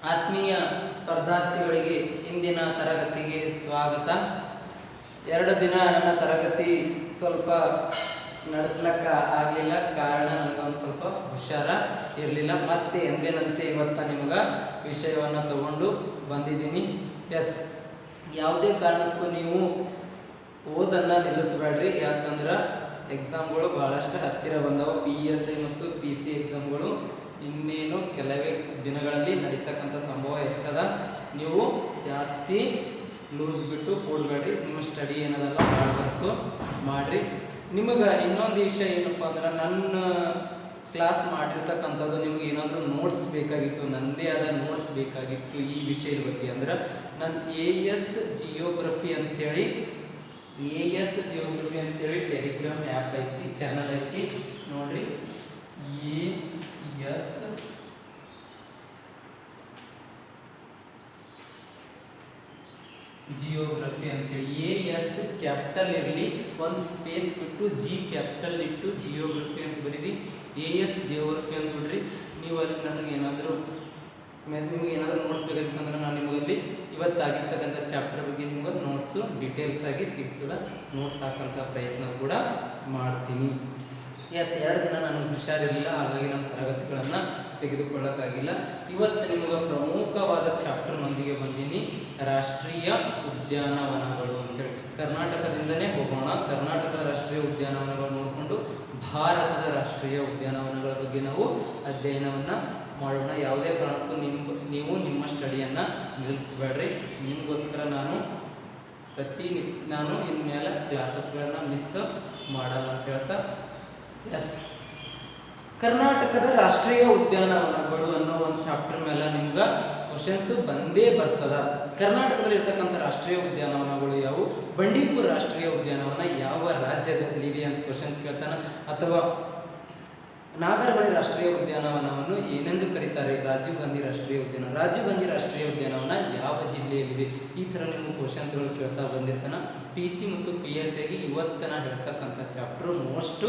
ಆತ್ಮೀಯ ಸ್ಪರ್ಧಾರ್ಥಿಗಳಿಗೆ ಇಂದಿನ ತರಗತಿಗೆ ಸ್ವಾಗತ. 2 ದಿನ ನನ್ನ ತರಗತಿ ಸ್ವಲ್ಪ ನಡೆಸ್ಲಕ್ಕ ಆಗಲಿಲ್ಲ. ಕಾರಣ ನನಗೊಂದು ಸ್ವಲ್ಪ ಹುಷಾರ ಇರಲಿಲ್ಲ. ಮತ್ತೆ ಎಂದಿನಂತೆ ಇವತ್ತು ನಿಮ್ಗೆ ವಿಷಯವನ್ನು ತಗೊಂಡು ಬಂದಿದ್ದೀನಿ. ಯಾವುದೇ ಕಾರಣಕ್ಕೂ ನೀವು ಓದನ್ನು ನಿಲ್ಲಿಸಬೇಡ್ರಿ. ಯಾಕಂದ್ರೆ ಎಕ್ಸಾಮ್ಗಳು ಭಾಳಷ್ಟು ಹತ್ತಿರ ಬಂದವು. PSI ಮತ್ತು PC ಎಕ್ಸಾಮ್ಗಳು ಇನ್ನೇನು ಕೆಲವೇ ದಿನಗಳಲ್ಲಿ ನಡೀತಕ್ಕಂಥ ಸಂಭವ ಹೆಚ್ಚದ. ನೀವು ಜಾಸ್ತಿ ಲೂಸ್ ಬಿಟ್ಟು ಕೂಡಬೇಡ್ರಿ. ನಿಮ್ಮ ಸ್ಟಡಿ ಏನದಲ್ಲ ಮಾಡಬೇಕು ಮಾಡಿರಿ. ನಿಮಗೆ ಇನ್ನೊಂದು ವಿಷಯ ಏನಪ್ಪ ಅಂದ್ರೆ, ನನ್ನ ಕ್ಲಾಸ್ ಮಾಡಿರ್ತಕ್ಕಂಥದ್ದು ನಿಮ್ಗೆ ಏನಾದರೂ ನೋಟ್ಸ್ ಬೇಕಾಗಿತ್ತು, ನನ್ನದೇ ಆದ ನೋಟ್ಸ್ ಬೇಕಾಗಿತ್ತು ಈ ವಿಷಯದ ಬಗ್ಗೆ ಅಂದ್ರೆ, ನನ್ನ AS ಜಿಯೋಗ್ರಫಿ ಅಂಥೇಳಿ ಟೆಲಿಗ್ರಾಮ್ ಆ್ಯಪ್ ಐತಿ, ಚಾನಲ್ ಐತಿ ನೋಡ್ರಿ. AS ಜಿಯೋಗ್ರಫಿ ಅಂತೇಳಿ. AS ಕ್ಯಾಪಿಟಲ್ ಇರಲಿ, ಒಂದು ಸ್ಪೇಸ್ ಬಿಟ್ಟು G ಕ್ಯಾಪಿಟಲ್ ಇಟ್ಟು ಜಿಯೋಗ್ರಫಿ ಅಂತ ಬರೀರಿ. AS ಜಿಯೋಗ್ರಫಿ ಅಂತ ಬಿಡ್ರಿ. ನೀವು ಅಲ್ಲಿ ನನಗೆ ಏನಾದರೂ ನೋಟ್ಸ್ ಬೇಕಾಗಿತ್ತಂದ್ರೆ ನಾನು ನಿಮಗಲ್ಲಿ ಇವತ್ತಾಗಿರ್ತಕ್ಕಂಥ ಚಾಪ್ಟರ್ ಬಗ್ಗೆ ನಿಮ್ಗೆ ನೋಟ್ಸು ಡೀಟೇಲ್ಸ್ ಆಗಿ ಸಿಗ್ತದೆ. ನೋಟ್ಸ್ ಹಾಕೋಂಥ ಪ್ರಯತ್ನ ಕೂಡ ಮಾಡ್ತೀನಿ. 2 ದಿನ ನಾನು ಹುಷಾರಿರಲಿಲ್ಲ, ಹಾಗಾಗಿ ನನ್ನ ತರಗತಿಗಳನ್ನು ತೆಗೆದುಕೊಳ್ಳೋಕ್ಕಾಗಿಲ್ಲ. ಇವತ್ತು ನಿಮಗೆ ಪ್ರಮುಖವಾದ ಚಾಪ್ಟರ್ನೊಂದಿಗೆ ಬಂದೀನಿ, ರಾಷ್ಟ್ರೀಯ ಉದ್ಯಾನವನಗಳು ಅಂತೇಳಿ. ಕರ್ನಾಟಕದಿಂದನೇ ಹೋಗೋಣ. ಕರ್ನಾಟಕದ ರಾಷ್ಟ್ರೀಯ ಉದ್ಯಾನವನಗಳು ನೋಡಿಕೊಂಡು ಭಾರತದ ರಾಷ್ಟ್ರೀಯ ಉದ್ಯಾನವನಗಳ ಬಗ್ಗೆ ನಾವು ಅಧ್ಯಯನವನ್ನು ಮಾಡೋಣ. ಯಾವುದೇ ಕಾರಣಕ್ಕೂ ನೀವು ನಿಮ್ಮ ಸ್ಟಡಿಯನ್ನು ನಿಲ್ಲಿಸಬೇಡ್ರಿ. ನಿಮಗೋಸ್ಕರ ನಾನು ಇನ್ಮೇಲೆ ಕ್ಲಾಸಸ್ಗಳನ್ನು ಮಿಸ್ ಮಾಡಲ್ಲ ಅಂತ ಹೇಳ್ತಾ, ಕರ್ನಾಟಕದ ರಾಷ್ಟ್ರೀಯ ಉದ್ಯಾನವನಗಳು ಅನ್ನೋ ಒಂದು ಚಾಪ್ಟರ್ ಮೇಲೆ ನಿಮ್ಗೆ ಕ್ವಶನ್ಸ್ ಬಂದೇ ಬರ್ತದ. ಕರ್ನಾಟಕದಲ್ಲಿ ಇರ್ತಕ್ಕಂಥ ರಾಷ್ಟ್ರೀಯ ಉದ್ಯಾನವನಗಳು ಯಾವುವು, ಬಂಡೀಪುರ ರಾಷ್ಟ್ರೀಯ ಉದ್ಯಾನವನ ಯಾವ ರಾಜ್ಯದಲ್ಲಿದೆ ಅಂತ ಕ್ವಶನ್ಸ್ ಕೇಳ್ತಾನೆ. ಅಥವಾ ನಾಗರಹೊಳೆ ರಾಷ್ಟ್ರೀಯ ಉದ್ಯಾನವನವನ್ನು ಏನೆಂದು ಕರೀತಾರೆ, ರಾಜೀವ್ ಗಾಂಧಿ ರಾಷ್ಟ್ರೀಯ ಉದ್ಯಾನವನ. ರಾಜೀವ್ ಗಾಂಧಿ ರಾಷ್ಟ್ರೀಯ ಉದ್ಯಾನವನ ಯಾವ ಜಿಲ್ಲೆಯಲ್ಲಿದೆ, ಈ ಥರ ನಿಮ್ಮ ಕ್ವಶನ್ಸ್ಗಳು ಕೇಳ್ತಾ ಬಂದಿರ್ತಾನೆ. PC ಮತ್ತು PSIಗೆ ಇವತ್ತಿನ ಹೇಳ್ತಕ್ಕಂಥ ಚಾಪ್ಟರ್ ಮೋಸ್ಟ್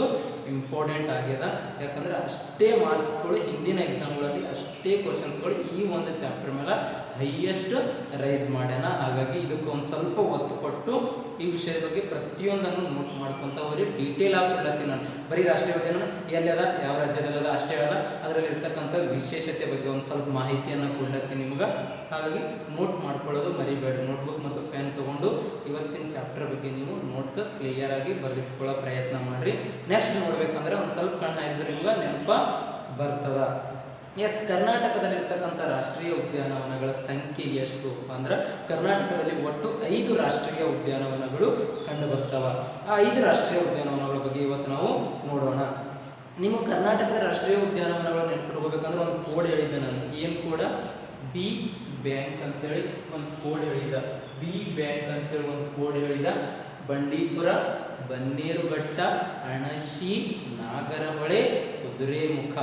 ಇಂಪಾರ್ಟೆಂಟ್ ಆಗ್ಯದ. ಯಾಕಂದ್ರೆ ಅಷ್ಟೇ ಮಾರ್ಕ್ಸ್ಗಳು ಹಿಂದಿನ ಎಕ್ಸಾಮ್ಗಳಲ್ಲಿ, ಅಷ್ಟೇ ಕ್ವಶನ್ಸ್ಗಳು ಈ ಒಂದು ಚಾಪ್ಟರ್ ಮೇಲೆ ಹೈಯೆಸ್ಟ್ ರೈಸ್ ಮಾಡ್ಯಾನ. ಹಾಗಾಗಿ ಇದಕ್ಕೆ ಒಂದು ಸ್ವಲ್ಪ ಒತ್ತು ಕೊಟ್ಟು ಈ ವಿಷಯದ ಬಗ್ಗೆ ಪ್ರತಿಯೊಂದನ್ನು ನೋಟ್ ಮಾಡ್ಕೊತ ಹೋಗಿ ಡೀಟೇಲ್ ಆಗಿ ಕೊಡ್ಲತ್ತೀನಿ. ನಾನು ಬರೀ ರಾಷ್ಟ್ರೀಯ ಉದ್ಯಾನವನ ಎಲ್ಲದ, ಯಾವ ರಾಜ್ಯದಲ್ಲದ ಅಷ್ಟೇ ಅಲ್ಲ, ಅದರಲ್ಲಿ ಇರ್ತಕ್ಕಂಥ ವಿಶೇಷತೆ ಬಗ್ಗೆ ಒಂದು ಸ್ವಲ್ಪ ಮಾಹಿತಿಯನ್ನು ಕೊಡ್ಲತ್ತೀನಿ ನಿಮ್ಗೆ. ಹಾಗಾಗಿ ನೋಟ್ ಮಾಡ್ಕೊಳ್ಳೋದು ಮರಿಬೇಡ್ರಿ. ನೋಟ್ಬುಕ್ ಮತ್ತು ಪೆನ್ ತೊಗೊಂಡು ಇವತ್ತಿನ ಚಾಪ್ಟರ್ ಬಗ್ಗೆ ನೀವು ನೋಟ್ಸ್ ಕ್ಲಿಯರ್ ಆಗಿ ಬರೆದಿಟ್ಕೊಳ್ಳೋ ಪ್ರಯತ್ನ ಮಾಡಿರಿ. ನೆಕ್ಸ್ಟ್ ನೋಡ್ಬೇಕಂದ್ರೆ ಒಂದು ಸ್ವಲ್ಪ ಕಣ್ಣು ಹಾಯಿಸಿದ್ರೆ ನಿಮ್ಗೆ ನೆನಪ ಬರ್ತದ. ಕರ್ನಾಟಕದಲ್ಲಿರ್ತಕ್ಕಂಥ ರಾಷ್ಟ್ರೀಯ ಉದ್ಯಾನವನಗಳ ಸಂಖ್ಯೆ ಎಷ್ಟು ಅಂದ್ರೆ, ಕರ್ನಾಟಕದಲ್ಲಿ ಒಟ್ಟು 5 ರಾಷ್ಟ್ರೀಯ ಉದ್ಯಾನವನಗಳು ಕಂಡು ಬರ್ತಾವ. ಆ 5 ರಾಷ್ಟ್ರೀಯ ಉದ್ಯಾನವನಗಳ ಬಗ್ಗೆ ಇವತ್ತು ನಾವು ನೋಡೋಣ. ನಿಮ್ಮ ಕರ್ನಾಟಕದ ರಾಷ್ಟ್ರೀಯ ಉದ್ಯಾನವನಗಳು ನೆನಪಿಟ್ಕೋಬೇಕಂದ್ರೆ ಒಂದು ಕೋಡ್ ಹೇಳಿದ್ದೆ ನಾನು. ಏನು ಕೋಡ? B ಬ್ಯಾಂಕ್ ಅಂತೇಳಿ ಒಂದು ಕೋಡ್ ಹೇಳಿದ. B ಬ್ಯಾಂಕ್ ಅಂತೇಳಿ ಒಂದು ಕೋಡ್ ಹೇಳಿದ. ಬಂಡೀಪುರ, ಬನ್ನೇರುಘಟ್ಟ, ಅಣಶಿ, ನಾಗರಹೊಳೆ, ಕುದುರೆಮುಖ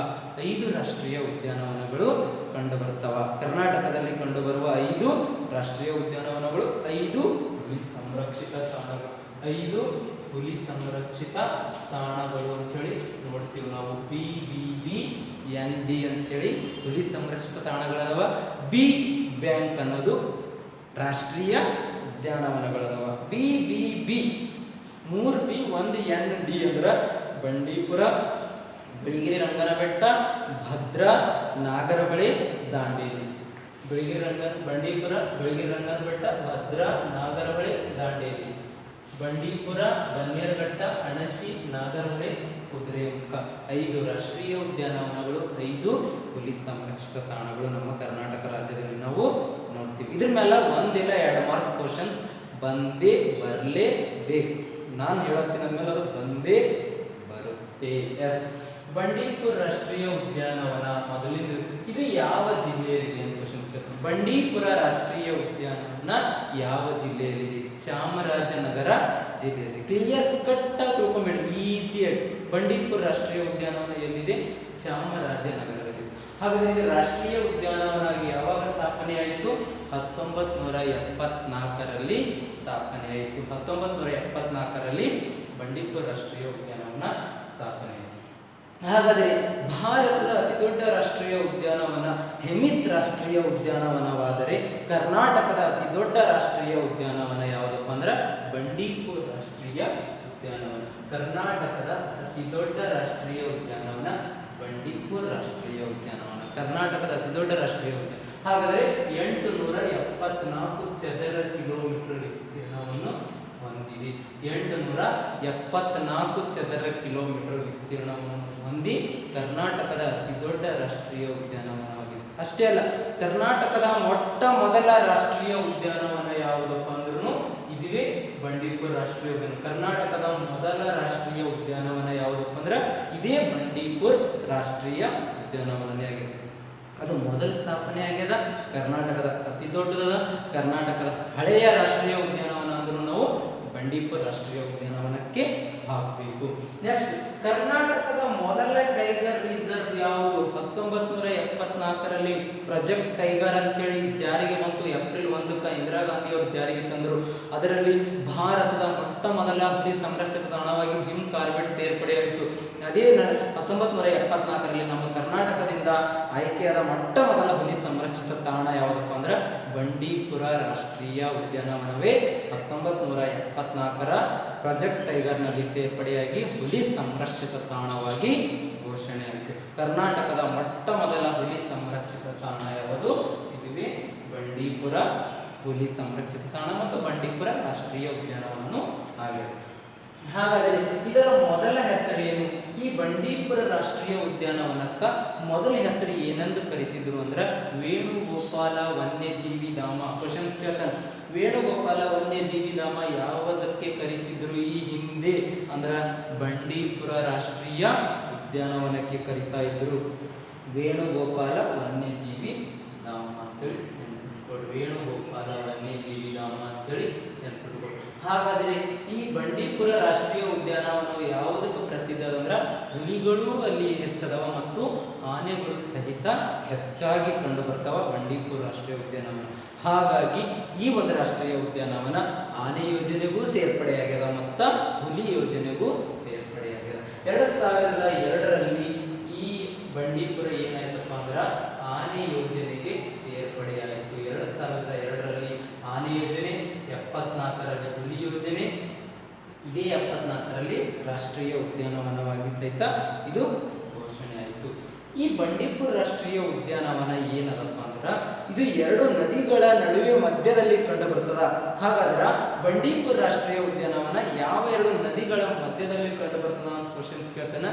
5 ರಾಷ್ಟ್ರೀಯ ಉದ್ಯಾನವನಗಳು ಕಂಡು ಬರ್ತಾವ. ಕರ್ನಾಟಕದಲ್ಲಿ ಕಂಡುಬರುವ 5 ರಾಷ್ಟ್ರೀಯ ಉದ್ಯಾನವನಗಳು, 5 ಹುಲಿ ಸಂರಕ್ಷಿತ ತಾಣಗಳು. 5 ಹುಲಿ ಸಂರಕ್ಷಿತ ತಾಣಗಳು ಅಂತೇಳಿ ನೋಡ್ತೀವಿ ನಾವು. BBBND ಅಂತೇಳಿ ಹುಲಿ ಸಂರಕ್ಷಿತ ತಾಣಗಳದವ. B ಬ್ಯಾಂಕ್ ಅನ್ನೋದು ರಾಷ್ಟ್ರೀಯ ಉದ್ಯಾನವನಗಳದವ. BBB 3 B 1 ND ಅಂದ್ರೆ ಬಂಡೀಪುರ, ಬಿಳಿಗಿರಿ ರಂಗನಬೆಟ್ಟ, ಭದ್ರಾ, ನಾಗರಹೊಳೆ, ದಾಂಡೇಲಿ. ಬಂಡೀಪುರ, ಬಿಳಿಗಿರಿ ರಂಗನಬೆಟ್ಟ, ಭದ್ರಾ, ನಾಗರಹೊಳೆ, ದಾಂಡೇಲಿ. ಬಂಡೀಪುರ, ಬನ್ನೇರುಘಟ್ಟ, ಅಣಶಿ, ನಾಗರಹೊಳೆ, ಕುದುರೆಮುಖ 5 ರಾಷ್ಟ್ರೀಯ ಉದ್ಯಾನವನಗಳು, 5 ಹುಲಿ ಸಂರಕ್ಷಿತ ತಾಣಗಳು ನಮ್ಮ ಕರ್ನಾಟಕ ರಾಜ್ಯದಲ್ಲಿ ನಾವು ನೋಡ್ತೀವಿ. ಇದ್ರ ಮೇಲೆ 1 ಇಲ್ಲ 2 ಮಾರ್ಕ್ಸ್ ಕ್ವಶನ್ಸ್ ಬಂದೇ ಬರಲೇಬೇಕು. ನಾನು ಹೇಳತ್ತೀನಿ ಅಂದಮೇಲೆ ಅದು ಬಂದೇ ಬರುತ್ತೆ. ಬಂಡೀಪುರ ರಾಷ್ಟ್ರೀಯ ಉದ್ಯಾನವನ ಮೊದಲಿಂದ ಇದು ಯಾವ ಜಿಲ್ಲೆಯಲ್ಲಿದೆ ಅಂತ ಕ್ವಶನ್ಸ್ ಕೇಳ್ತಾರೆ. ಬಂಡೀಪುರ ರಾಷ್ಟ್ರೀಯ ಉದ್ಯಾನವನ ಯಾವ ಜಿಲ್ಲೆಯಲ್ಲಿದೆ? ಚಾಮರಾಜನಗರ ಜಿಲ್ಲೆಯಲ್ಲಿ. ಕ್ಲಿಯರ್ ಕಟ್ ಆಗಿ ತಿಳ್ಕೊಂಬೇಡಿ, ಈಸಿಯಾಗಿ. ಬಂಡೀಪುರ ರಾಷ್ಟ್ರೀಯ ಉದ್ಯಾನವನ ಎಲ್ಲಿದೆ? ಚಾಮರಾಜನಗರದಲ್ಲಿ. ಹಾಗಾದರೆ ಇದು ರಾಷ್ಟ್ರೀಯ ಉದ್ಯಾನವನ ಯಾವಾಗ ಸ್ಥಾಪನೆ ಆಯಿತು? 1974ರಲ್ಲಿ ಸ್ಥಾಪನೆ ಆಯಿತು. 1974ರಲ್ಲಿ ಬಂಡೀಪುರ ರಾಷ್ಟ್ರೀಯ ಉದ್ಯಾನವನ ಸ್ಥಾಪನೆ ಆಯಿತು. ಹಾಗಾದರೆ ಭಾರತದ ಅತಿದೊಡ್ಡ ರಾಷ್ಟ್ರೀಯ ಉದ್ಯಾನವನ ಹೆಮಿಸ್ ರಾಷ್ಟ್ರೀಯ ಉದ್ಯಾನವನವಾದರೆ ಕರ್ನಾಟಕದ ಅತಿದೊಡ್ಡ ರಾಷ್ಟ್ರೀಯ ಉದ್ಯಾನವನ ಯಾವುದಪ್ಪ ಅಂದ್ರೆ ಬಂಡೀಪುರ ರಾಷ್ಟ್ರೀಯ ಉದ್ಯಾನವನ. ಕರ್ನಾಟಕದ ಅತಿದೊಡ್ಡ ರಾಷ್ಟ್ರೀಯ ಉದ್ಯಾನವನ ಬಂಡೀಪುರ ರಾಷ್ಟ್ರೀಯ ಉದ್ಯಾನವನ, ಕರ್ನಾಟಕದ ಅತಿದೊಡ್ಡ ರಾಷ್ಟ್ರೀಯ ಉದ್ಯಾನ. ಹಾಗಾದರೆ 874 ಚದರ ಕಿಲೋಮೀಟರ್ ವಿಸ್ತೀರ್ಣವನ್ನು ಹೊಂದಿದೆ. 874 ಚದರ ಕಿಲೋಮೀಟರ್ ವಿಸ್ತೀರ್ಣವನ್ನು ಹೊಂದಿ ಕರ್ನಾಟಕದ ಅತಿದೊಡ್ಡ ರಾಷ್ಟ್ರೀಯ ಉದ್ಯಾನವನವಾಗಿದೆ. ಅಷ್ಟೇ ಅಲ್ಲ, ಕರ್ನಾಟಕದ ಮೊಟ್ಟ ಮೊದಲ ರಾಷ್ಟ್ರೀಯ ಉದ್ಯಾನವನ ಯಾವುದಪ್ಪ ಅಂದ್ರೂ ಇದುವೇ ಬಂಡೀಪುರ ರಾಷ್ಟ್ರೀಯ ಉದ್ಯಾನ. ಕರ್ನಾಟಕದ ಮೊದಲ ರಾಷ್ಟ್ರೀಯ ಉದ್ಯಾನವನ ಯಾವುದಪ್ಪ ಅಂದ್ರೆ ಇದೇ ಬಂಡೀಪುರ ರಾಷ್ಟ್ರೀಯ ಉದ್ಯಾನವನನೇ ಆಗಿದೆ. ಅದು ಮೊದಲ ಸ್ಥಾಪನೆ ಆಗ್ಯದ, ಕರ್ನಾಟಕದ ಅತಿ ದೊಡ್ಡದ, ಕರ್ನಾಟಕದ ಹಳೆಯ ರಾಷ್ಟ್ರೀಯ ಉದ್ಯಾನವನ ಅಂದ್ರೂ ನಾವು ಬಂಡೀಪುರ ರಾಷ್ಟ್ರೀಯ ಉದ್ಯಾನವನಕ್ಕೆ ಹಾಕಬೇಕು. ನೆಕ್ಸ್ಟ್, ಕರ್ನಾಟಕದ ಮೊದಲ ಟೈಗರ್ ರಿಸರ್ವ್ ಯಾವುದು? 1974ರಲ್ಲಿ ಪ್ರಾಜೆಕ್ಟ್ ಟೈಗರ್ ಅಂತೇಳಿ ಜಾರಿಗೆ ಬಂತು. ಏಪ್ರಿಲ್ 1ಕ್ಕೆ ಇಂದಿರಾ ಗಾಂಧಿ ಅವರು ಜಾರಿಗೆ ತಂದರು. ಅದರಲ್ಲಿ ಭಾರತದ ಮೊಟ್ಟ ಮೊದಲ ಹುಲಿ ಸಂರಕ್ಷಿತ ತಾಣವಾಗಿ ಜಿಮ್ ಕಾರ್ಬೆಟ್ ಸೇರ್ಪಡೆಯಾಯಿತು. ಅದೇ 1974ರಲ್ಲಿ ನಮ್ಮ ಕರ್ನಾಟಕದಿಂದ ಆಯ್ಕೆಯಾದ ಮೊಟ್ಟ ಮೊದಲ ಹುಲಿ ಸಂರಕ್ಷಿತ ತಾಣ ಯಾವುದಪ್ಪ ಅಂದ್ರೆ ಬಂಡೀಪುರ ರಾಷ್ಟ್ರೀಯ ಉದ್ಯಾನವನವೇ 1974ರ ಪ್ರಾಜೆಕ್ಟ್ ಟೈಗರ್ನಲ್ಲಿ ಸೇರ್ಪಡೆಯಾಗಿ ಹುಲಿ ಸಂರಕ್ಷಿತ ತಾಣವಾಗಿ ಘೋಷಣೆಯಾಯಿತು. ಕರ್ನಾಟಕದ ಮೊಟ್ಟ ಮೊದಲ ಹುಲಿ ಸಂರಕ್ಷಿತ ತಾಣ ಯಾವುದು? ಇದುವೇ ಬಂಡೀಪುರ ಹುಲಿ ಸಂರಕ್ಷಿತ ತಾಣ ಮತ್ತು ಬಂಡೀಪುರ ರಾಷ್ಟ್ರೀಯ ಉದ್ಯಾನವನವು ಆಗಿದೆ. ಹಾಗಾದರೆ ಇದರ ಮೊದಲ ಹೆಸರೇನು? ಈ ಬಂಡೀಪುರ ರಾಷ್ಟ್ರೀಯ ಉದ್ಯಾನವನಕ್ಕ ಮೊದಲ ಹೆಸರು ಏನೆಂದು ಕರಿತಿದ್ರು ಅಂದ್ರೆ ವೇಣುಗೋಪಾಲ ವನ್ಯಜೀವಿ ಧಾಮ. ಕ್ವಶನ್ಸ್ ಕೇಳ್ತಾನೆ, ವೇಣುಗೋಪಾಲ ವನ್ಯಜೀವಿ ಧಾಮ ಯಾವುದಕ್ಕೆ ಕರಿತಿದ್ರು ಈ ಹಿಂದೆ ಅಂದ್ರೆ ಬಂಡೀಪುರ ರಾಷ್ಟ್ರೀಯ ಉದ್ಯಾನವನಕ್ಕೆ ಕರಿತಾ ಇದ್ರು. ವೇಣುಗೋಪಾಲ ವನ್ಯಜೀವಿ ಧಾಮ ಅಂತೇಳಿ ನೆನ್ಪಿಟ್ಕೊಳ್ರಿ. ವೇಣುಗೋಪಾಲ ವನ್ಯಜೀವಿ ಧಾಮ ಅಂತೇಳಿ ನೆನ್ಪಿಟ್ಕೊಳ್ರಿ. ಹಾಗಾದರೆ ಈ ಬಂಡೀಪುರ ರಾಷ್ಟ್ರೀಯ ಉದ್ಯಾನವನವು ಯಾವುದಕ್ಕೆ ಪ್ರಸಿದ್ಧ ಅಂದ್ರೆ ಹುಲಿಗಳು ಅಲ್ಲಿ ಹೆಚ್ಚದವ ಮತ್ತು ಆನೆಗಳು ಸಹಿತ ಹೆಚ್ಚಾಗಿ ಕಂಡು ಬರ್ತಾವ ಬಂಡೀಪುರ ರಾಷ್ಟ್ರೀಯ ಉದ್ಯಾನವನ. ಹಾಗಾಗಿ ಈ ಒಂದು ರಾಷ್ಟ್ರೀಯ ಉದ್ಯಾನವನ ಆನೆ ಯೋಜನೆಗೂ ಸೇರ್ಪಡೆಯಾಗ್ಯದ ಮತ್ತು ಹುಲಿ ಯೋಜನೆಗೂ ಸೇರ್ಪಡೆಯಾಗ್ಯದ. 2002ರಲ್ಲಿ ಈ ಬಂಡೀಪುರ ಏನಾಯ್ತಪ್ಪ ಅಂದ್ರೆ ಆನೆ ಯೋಜನೆಗೆ ಸೇರ್ಪಡೆಯಾಯಿತು. 2002ರಲ್ಲಿ ಆನೆ ಯೋಜನೆ, 74ರಲ್ಲಿ ಹುಲಿ ಯೋಜನೆ, ಇದೇ 74ರಲ್ಲಿ ರಾಷ್ಟ್ರೀಯ ಉದ್ಯಾನವನವಾಗಿ ಸಹಿತ ಇದು ಘೋಷಣೆ ಆಯಿತು. ಈ ಬಂಡೀಪುರ ರಾಷ್ಟ್ರೀಯ ಉದ್ಯಾನವನ ಏನದಪ್ಪ ಅಂದ್ರೆ ಇದು 2 ನದಿಗಳ ನಡುವೆ ಮಧ್ಯದಲ್ಲಿ ಕಂಡು ಬರ್ತದ. ಹಾಗಾದ್ರೆ ಬಂಡೀಪುರ ರಾಷ್ಟ್ರೀಯ ಉದ್ಯಾನವನ ಯಾವ 2 ನದಿಗಳ ಮಧ್ಯದಲ್ಲಿ ಕಂಡು ಬರ್ತದ ಅಂತ ಕ್ವಶನ್ಸ್ ಕೇಳ್ತಾನೆ.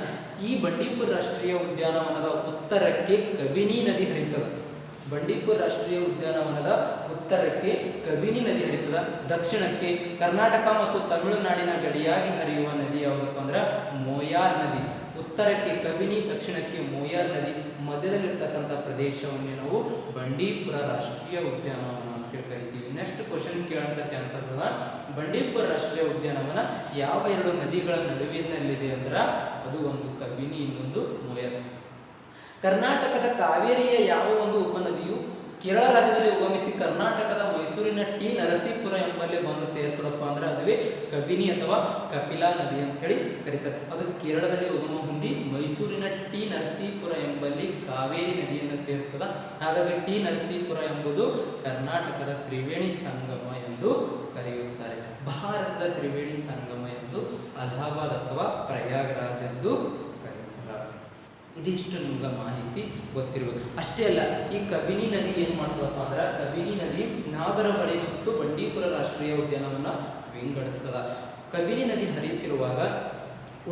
ಈ ಬಂಡೀಪುರ ರಾಷ್ಟ್ರೀಯ ಉದ್ಯಾನವನದ ಉತ್ತರಕ್ಕೆ ಕಬಿನಿ ನದಿ ಹರಿತದ. ಬಂಡೀಪುರ ರಾಷ್ಟ್ರೀಯ ಉದ್ಯಾನವನದ ಉತ್ತರಕ್ಕೆ ಕಬಿನಿ ನದಿ ಹರಿತದ. ದಕ್ಷಿಣಕ್ಕೆ ಕರ್ನಾಟಕ ಮತ್ತು ತಮಿಳುನಾಡಿನ ಗಡಿಯಾಗಿ ಹರಿಯುವ ನದಿ ಯಾವುದಪ್ಪ ಅಂದ್ರೆ ಮೋಯಾರ್ ನದಿ. ಉತ್ತರಕ್ಕೆ ಕಬಿನಿ, ದಕ್ಷಿಣಕ್ಕೆ ಮೋಯಾರ್ ನದಿ, ಮಧ್ಯದಲ್ಲಿರ್ತಕ್ಕಂಥ ಪ್ರದೇಶವನ್ನೇ ನಾವು ಬಂಡೀಪುರ ರಾಷ್ಟ್ರೀಯ ಉದ್ಯಾನವನ ಅಂತೇಳಿ ಕರಿತೀವಿ. ನೆಕ್ಸ್ಟ್ ಕ್ವಶನ್ಸ್ ಕೇಳೋಂಥ ಚಾನ್ಸಸ್ ಅದ. ಬಂಡೀಪುರ ರಾಷ್ಟ್ರೀಯ ಉದ್ಯಾನವನ ಯಾವ 2 ನದಿಗಳ ನಡುವಿನಲ್ಲಿದೆ ಅಂದ್ರೆ ಅದು ಒಂದು ಕಬಿನಿ, ಇನ್ನೊಂದು ಮೋಯಾರ್. ಕರ್ನಾಟಕದ ಕಾವೇರಿಯ ಯಾವ ಒಂದು ಉಪನದಿಯು ಕೇರಳ ರಾಜ್ಯದಲ್ಲಿ ಉಗಮಿಸಿ ಕರ್ನಾಟಕದ ಮೈಸೂರಿನ ಟಿ ನರಸೀಪುರ ಎಂಬಲ್ಲಿ ಬಂದು ಸೇರ್ತದಪ್ಪ ಅಂದ್ರೆ ಅದುವೇ ಕಬಿನಿ ಅಥವಾ ಕಪಿಲಾ ನದಿ ಅಂತ ಹೇಳಿ ಕರೀತಾರೆ. ಅದು ಕೇರಳದಲ್ಲಿ ಉಗಮ ಹೊಂದಿ ಮೈಸೂರಿನ ಟಿ ನರಸೀಪುರ ಎಂಬಲ್ಲಿ ಕಾವೇರಿ ನದಿಯನ್ನು ಸೇರ್ತದ. ಹಾಗಾಗಿ ಟಿ ನರಸೀಪುರ ಎಂಬುದು ಕರ್ನಾಟಕದ ತ್ರಿವೇಣಿ ಸಂಗಮ ಎಂದು ಕರೆಯುತ್ತಾರೆ. ಭಾರತದ ತ್ರಿವೇಣಿ ಸಂಗಮ ಎಂದು ಅಲಹಾಬಾದ್ ಅಥವಾ ಪ್ರಯಾಗರಾಜ್ ಎಂದು ಇದಿಷ್ಟು ನಿಮ್ಗೆ ಮಾಹಿತಿ ಗೊತ್ತಿರಬೇಕು. ಅಷ್ಟೇ ಅಲ್ಲ, ಈ ಕಬಿನಿ ನದಿ ಏನು ಮಾಡ್ತದಪ್ಪ ಅಂದ್ರೆ ಕಬಿನಿ ನದಿ ನಾಗರಹೊಳೆ ಮತ್ತು ಬಂಡೀಪುರ ರಾಷ್ಟ್ರೀಯ ಉದ್ಯಾನವನ್ನ ವಿಂಗಡಿಸ್ತದ. ಕಬಿನಿ ನದಿ ಹರಿಯುತ್ತಿರುವಾಗ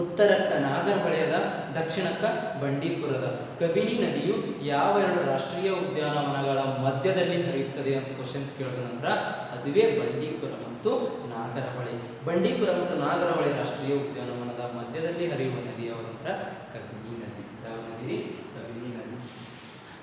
ಉತ್ತರಕ್ಕೆ ನಾಗರಹೊಳೆಯದ, ದಕ್ಷಿಣಕ್ಕೆ ಬಂಡೀಪುರದ. ಕಬಿನಿ ನದಿಯು ಯಾವ 2 ರಾಷ್ಟ್ರೀಯ ಉದ್ಯಾನವನಗಳ ಮಧ್ಯದಲ್ಲಿ ಹರಿಯುತ್ತದೆ ಅಂತ ಕ್ವಶನ್ಸ್ ಕೇಳಿದ ನಂತರ ಅದುವೇ ಬಂಡೀಪುರ ಮತ್ತು ನಾಗರಹೊಳೆ. ಬಂಡೀಪುರ ಮತ್ತು ನಾಗರಹೊಳೆ ರಾಷ್ಟ್ರೀಯ ಉದ್ಯಾನವನದ ಮಧ್ಯದಲ್ಲಿ ಹರಿಯುವ ನದಿ ಯಾವುದಂದ್ರೆ ಕಬಿನಿ ನದಿ. ಯಾವ ನದಿ? ಕಬಿನಿ ನದಿ.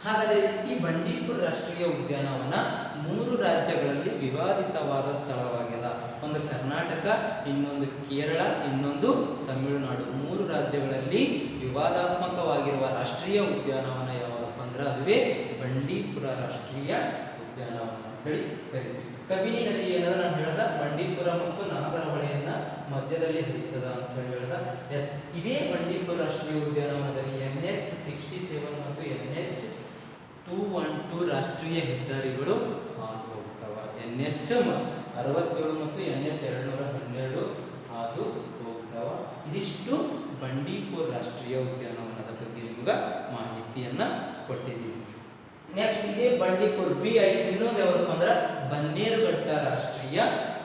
ಹಾಗಾದರೆ ಈ ಬಂಡೀಪುರ ರಾಷ್ಟ್ರೀಯ ಉದ್ಯಾನವನ 3 ರಾಜ್ಯಗಳಲ್ಲಿ ವಿವಾದಿತವಾದ ಸ್ಥಳವಾಗಿದೆ. ಒಂದು ಕರ್ನಾಟಕ, ಇನ್ನೊಂದು ಕೇರಳ, ಇನ್ನೊಂದು ತಮಿಳುನಾಡು. 3 ರಾಜ್ಯಗಳಲ್ಲಿ ವಿವಾದಾತ್ಮಕವಾಗಿರುವ ರಾಷ್ಟ್ರೀಯ ಉದ್ಯಾನವನ ಯಾವುದಪ್ಪ ಅಂದ್ರೆ ಅದುವೇ ಬಂಡೀಪುರ ರಾಷ್ಟ್ರೀಯ ಉದ್ಯಾನವನ ಅಂತ ಹೇಳಿ ಕರೀತೀವಿ. ಕಬಿನಿ ನದಿ ಏನಂದ್ರೆ ನಾನು ಹೇಳ್ದ ಬಂಡೀಪುರ ಮತ್ತು ನಾಗರಹೊಳೆಯನ್ನ ಮಧ್ಯದಲ್ಲಿ ಹರಿತದ ಅಂತ ಹೇಳ್ದ. ಎಸ್, ಇದೇ ಬಂಡೀಪುರ ರಾಷ್ಟ್ರೀಯ ಉದ್ಯಾನವನದಲ್ಲಿ NH-67 ಮತ್ತು NH-212 ರಾಷ್ಟ್ರೀಯ ಹೆದ್ದಾರಿಗಳು ಹಾದು ಹೋಗ್ತವ. NH-67 ಮತ್ತು NH-212 ಹಾದು ಹೋಗ್ತವ. ಇದಿಷ್ಟು ಬಂಡೀಪುರ ರಾಷ್ಟ್ರೀಯ ಉದ್ಯಾನವನದ ಬಗ್ಗೆ ನಿಮ್ಗೆ ಮಾಹಿತಿಯನ್ನ ಕೊಟ್ಟಿದ್ದೀವಿ. ನೆಕ್ಸ್ಟ್ ಇದೆ ಬಂಡೀಪುರ ಬಿ ಐದು. ಇನ್ನೊಂದು ಯಾವ್ದಪ್ಪ ಅಂದ್ರೆ ಬನ್ನೇರುಘಟ್ಟ ರಾಷ್ಟ್ರೀಯ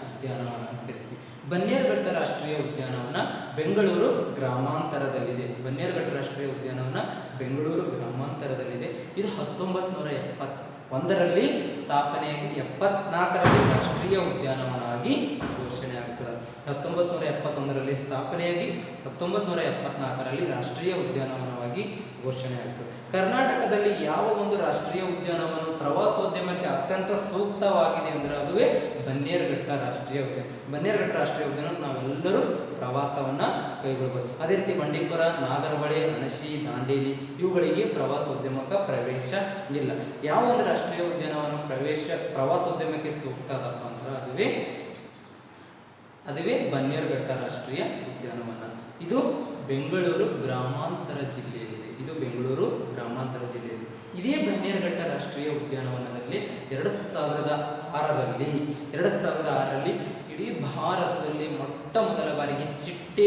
ಉದ್ಯಾನವನ ಅಂತ ಕರಿತೀವಿ. ಬನ್ನೇರುಘಟ್ಟ ರಾಷ್ಟ್ರೀಯ ಉದ್ಯಾನವನ ಬೆಂಗಳೂರು ಗ್ರಾಮಾಂತರದಲ್ಲಿದೆ. ಬನ್ನೇರುಘಟ್ಟ ರಾಷ್ಟ್ರೀಯ ಉದ್ಯಾನವನ ಬೆಂಗಳೂರು ಗ್ರಾಮಾಂತರದಲ್ಲಿದೆ. ಇದು 1971ರಲ್ಲಿ ಸ್ಥಾಪನೆಯಾಗಿ 74ರಲ್ಲಿ ರಾಷ್ಟ್ರೀಯ ಉದ್ಯಾನವನವಾಗಿ ಘೋಷಣೆ ಆಗ್ತದೆ. 1971ರಲ್ಲಿ ಸ್ಥಾಪನೆಯಾಗಿ 1974ರಲ್ಲಿ ರಾಷ್ಟ್ರೀಯ ಉದ್ಯಾನವನವಾಗಿ ಘೋಷಣೆ ಆಗ್ತದೆ. ಕರ್ನಾಟಕದಲ್ಲಿ ಯಾವ ಒಂದು ರಾಷ್ಟ್ರೀಯ ಉದ್ಯಾನವನ ಪ್ರವಾಸೋದ್ಯಮಕ್ಕೆ ಅತ್ಯಂತ ಸೂಕ್ತವಾಗಿದೆ ಅಂದರೆ ಅದುವೇ ಬನ್ನೇರುಘಟ್ಟ ರಾಷ್ಟ್ರೀಯ ಉದ್ಯಾನ. ಬನ್ನೇರುಘಟ್ಟ ರಾಷ್ಟ್ರೀಯ ಉದ್ಯಾನ ನಾವೆಲ್ಲರೂ ಪ್ರವಾಸವನ್ನ ಕೈಗೊಳ್ಳಬಹುದು. ಅದೇ ರೀತಿ ಬಂಡೀಪುರ, ನಾಗರಹೊಳೆ, ಅಣಶಿ, ದಾಂಡೇಲಿ ಇವುಗಳಿಗೆ ಪ್ರವಾಸೋದ್ಯಮಕ್ಕೆ ಪ್ರವೇಶ ಇಲ್ಲ. ಯಾವ ಒಂದು ರಾಷ್ಟ್ರೀಯ ಉದ್ಯಾನವನ ಪ್ರವಾಸೋದ್ಯಮಕ್ಕೆ ಸೂಕ್ತ ಅದಪ್ಪ ಅಂದ್ರೆ ಅದುವೇ ಬನ್ನೇರುಘಟ್ಟ ರಾಷ್ಟ್ರೀಯ ಉದ್ಯಾನವನ. ಇದು ಬೆಂಗಳೂರು ಗ್ರಾಮಾಂತರ ಜಿಲ್ಲೆಯಲ್ಲಿದೆ. ಇದು ಬೆಂಗಳೂರು ಗ್ರಾಮಾಂತರ ಜಿಲ್ಲೆಯಲ್ಲಿ. ಇದೇ ಬನ್ನೇರುಘಟ್ಟ ರಾಷ್ಟ್ರೀಯ ಉದ್ಯಾನವನದಲ್ಲಿ 2006ರಲ್ಲಿ ಇಡೀ ಭಾರತದಲ್ಲಿ ಮೊಟ್ಟ ಮೊದಲ ಬಾರಿಗೆ ಚಿಟ್ಟೆ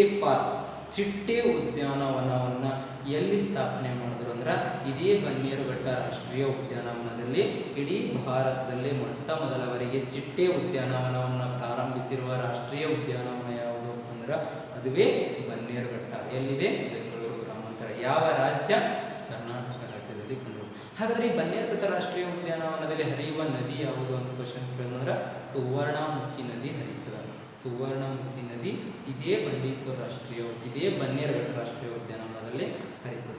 ಉದ್ಯಾನವನವನ್ನು ಎಲ್ಲಿ ಸ್ಥಾಪನೆ ಮಾಡಿದ್ರು ಅಂದ್ರೆ ಇದೇ ಬನ್ನೇರುಘಟ್ಟ ರಾಷ್ಟ್ರೀಯ ಉದ್ಯಾನವನದಲ್ಲಿ. ಇಡೀ ಭಾರತದಲ್ಲಿ ಮೊಟ್ಟ ಮೊದಲ ಬಾರಿಗೆ ಚಿಟ್ಟೆ ಉದ್ಯಾನವನವನ್ನು ಪ್ರಾರಂಭಿಸಿರುವ ರಾಷ್ಟ್ರೀಯ ಉದ್ಯಾನವನ ಯಾವುದು ಅಂದ್ರೆ ಅದುವೇ ಬನ್ನೇರುಘಟ್ಟ. ಎಲ್ಲಿದೆ? ಬೆಂಗಳೂರು ಗ್ರಾಮಾಂತರ. ಯಾವ ರಾಜ್ಯ? ಕರ್ನಾಟಕ ರಾಜ್ಯದಲ್ಲಿ ಕಂಡು. ಹಾಗಾದ್ರೆ ಈ ಬನ್ನೇರುಘಟ್ಟ ರಾಷ್ಟ್ರೀಯ ಉದ್ಯಾನವನದಲ್ಲಿ ಹರಿಯುವ ನದಿ ಯಾವುದು ಅಂತ ಕ್ವಶನ್ಸ್ ಕೇಳಿದ್ರೆ ಸುವರ್ಣಮುಖಿ ನದಿ ಹರಿತದ. ಸುವರ್ಣಮುಖಿ ನದಿ ಇದೇ ಬನ್ನೇರುಘಟ್ಟ ರಾಷ್ಟ್ರೀಯ ಉದ್ಯಾನವನದಲ್ಲಿ ಹರಿತದೆ.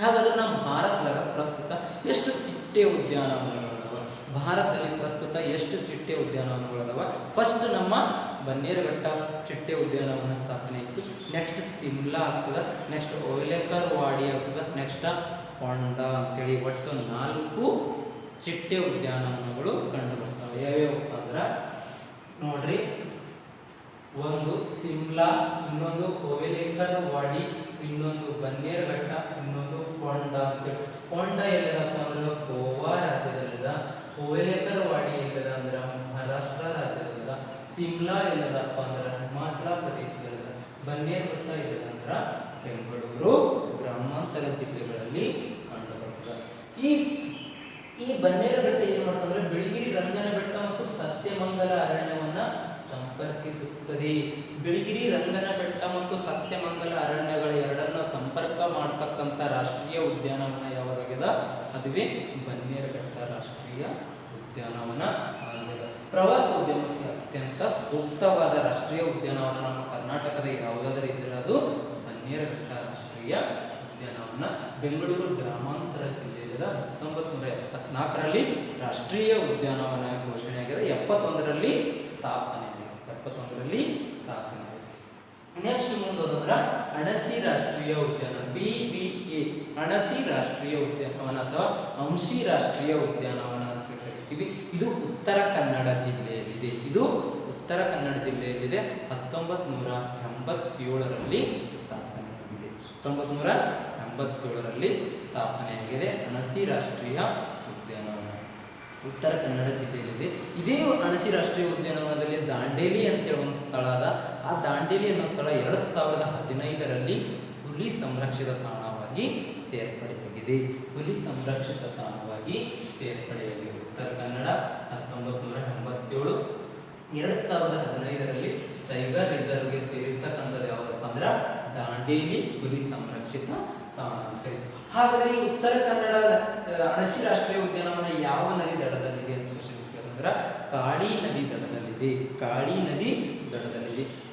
ಹಾಗಾದ್ರೆ ನಮ್ಮ ಭಾರತದಾಗ ಪ್ರಸ್ತುತ ಎಷ್ಟು ಚಿಟ್ಟೆ ಉದ್ಯಾನವನಗಳದಾವ? ಭಾರತದಲ್ಲಿ ಪ್ರಸ್ತುತ ಎಷ್ಟು ಚಿಟ್ಟೆ ಉದ್ಯಾನವನಗಳದಾವ? ಫಸ್ಟ್ ನಮ್ಮ ಬನ್ನೇರುಘಟ್ಟ ಚಿಟ್ಟೆ ಉದ್ಯಾನವನ ಸ್ಥಾಪನೆ ಆಯಿತು. ನೆಕ್ಸ್ಟ್ ಸಿಮ್ಲಾ ಆಗ್ತದೆ, ನೆಕ್ಸ್ಟ್ ಓಲೇಕರ್ ವಾಡಿ ಆಗ್ತದೆ, ನೆಕ್ಸ್ಟ್ ಕೊಂಡ ಅಂತೇಳಿ ಒಟ್ಟು 4 ಚಿಟ್ಟೆ ಉದ್ಯಾನವನಗಳು ಕಂಡು ಬರ್ತವೆ. ಯಾವ್ಯಾವಪ್ಪ ಅಂದ್ರೆ ನೋಡ್ರಿ, ಒಂದು ಸಿಮ್ಲಾ, ಇನ್ನೊಂದು ಓಲೇಕರ್ ವಾಡಿ, ಇನ್ನೊಂದು ಬನ್ನೇರುಘಟ್ಟ, ಇನ್ನೊಂದು ಕೊಂಡ ಅಂತೇಳಿ. ಕೊಂಡ ಎಲ್ಲದಪ್ಪ ಅಂದ್ರೆ ಗೋವಾ ರಾಜ್ಯದಲ್ಲಿದ. ಓಲೇಕರ್ ವಾಡಿ ಎಲ್ಲದ ಅಂದ್ರೆ ಮಹಾರಾಷ್ಟ್ರ ರಾಜ್ಯದಲ್ಲಿದ. ಸಿಮ್ಲಾ ಎಲ್ಲದಪ್ಪ ಅಂದ್ರೆ ಹಿಮಾಚಲ ಪ್ರದೇಶದಲ್ಲಿದ. ಬನ್ನೇರುಘಟ್ಟ ಎಲ್ಲದಂದ್ರೆ ಬೆಂಗಳೂರು ಗ್ರಾಮಾಂತರ ಜಿಲ್ಲೆಗಳಲ್ಲಿ ಕಂಡು ಬರ್ತದೆ. ಈ ಬನ್ನೇರುಘಟ್ಟ ಏನು ಮಾಡ್ತಂದ್ರೆ ಬಿಳಿಗಿರಿ ರಂಗನ ಬೆಟ್ಟ ಮತ್ತು ಸತ್ಯಮಂಗಲ ಅರಣ್ಯವನ್ನ ಸಂಪರ್ಕಿಸುತ್ತದೆ. ಬಿಳಿಗಿರಿ ರಂಗನ ಬೆಟ್ಟ ಮತ್ತು ಸತ್ಯಮಂಗಲ ಅರಣ್ಯಗಳ ಎರಡನ್ನ ಸಂಪರ್ಕ ಮಾಡತಕ್ಕಂಥ ರಾಷ್ಟ್ರೀಯ ಉದ್ಯಾನವನ ಯಾವುದಾಗಿದೆ? ಅದುವೇ ಬನ್ನೇರುಘಟ್ಟ ರಾಷ್ಟ್ರೀಯ ಉದ್ಯಾನವನ ಆಗಿದೆ. ಪ್ರವಾಸೋದ್ಯಮಕ್ಕೆ ಅತ್ಯಂತ ಸೂಕ್ತವಾದ ರಾಷ್ಟ್ರೀಯ ಉದ್ಯಾನವನ ನಮ್ಮ ಕರ್ನಾಟಕದ ಯಾವುದಾದರೂ ಇದ್ದರೆ ಅದು ಬನ್ನೇರುಘಟ್ಟ ರಾಷ್ಟ್ರೀಯ ಉದ್ಯಾನವನ. ಬೆಂಗಳೂರು ಗ್ರಾಮಾಂತರ ಜಿಲ್ಲೆಯಲ್ಲಿ 1974ರಲ್ಲಿ ರಾಷ್ಟ್ರೀಯ ಉದ್ಯಾನವನ ಘೋಷಣೆಯಾಗಿದೆ. 71ರಲ್ಲಿ ಸ್ಥಾಪನೆ. ನೆಕ್ಸ್ಟ್ ಮುಂದೋದಂದ್ರೆ ಅಣಸಿ ರಾಷ್ಟ್ರೀಯ ಉದ್ಯಾನ, BBA, ಅಣಸಿ ರಾಷ್ಟ್ರೀಯ ಉದ್ಯಾನವನ ಅಥವಾ ಅಂಶಿ ರಾಷ್ಟ್ರೀಯ ಉದ್ಯಾನವನ ಅಂತ ಕರಿತೀವಿ. ಇದು ಉತ್ತರ ಕನ್ನಡ ಜಿಲ್ಲೆಯಲ್ಲಿದೆ. 1987ರಲ್ಲಿ ಸ್ಥಾಪನೆಯಾಗಿದೆ. 1987ರಲ್ಲಿ ಸ್ಥಾಪನೆಯಾಗಿದೆ ಅಣಸಿ ರಾಷ್ಟ್ರೀಯ ಉದ್ಯಾನವನ. ಉತ್ತರ ಕನ್ನಡ ಜಿಲ್ಲೆಯಲ್ಲಿದೆ. ಇದೇ ಅಣಸಿ ರಾಷ್ಟ್ರೀಯ ಉದ್ಯಾನವನದಲ್ಲಿ ದಾಂಡೇಲಿ ಅಂತೇಳಿ ಒಂದು ಸ್ಥಳ ಅದ. ಆ ದಾಂಡೇಲಿ ಅನ್ನೋ ಸ್ಥಳ 2015ರಲ್ಲಿ ಹುಲಿ ಸಂರಕ್ಷಿತ ತಾಣವಾಗಿ ಸೇರ್ಪಡೆಯಾಗಿದೆ. ಉತ್ತರ ಕನ್ನಡ 1987. 2015ರಲ್ಲಿ ಟೈಗರ್ ರಿಸರ್ವ್ಗೆ ಸೇರಿರ್ತಕ್ಕಂಥದ್ದು ಯಾವುದಪ್ಪ ಅಂದ್ರೆ ದಾಂಡೇಲಿ ಹುಲಿ ಸಂರಕ್ಷಿತ ತಾಣ ಅಂತ. ಹಾಗಾದ್ರೆ ಈ ಉತ್ತರ ಕನ್ನಡ ಅಣಸಿ ರಾಷ್ಟ್ರೀಯ ಉದ್ಯಾನವನ ಯಾವ ನದಿ ದಡದಲ್ಲಿದೆ ಅಂತ ಕೇಳಿದ್ರೆ ಕಾಳಿ ನದಿ ದಡದಲ್ಲಿದೆ.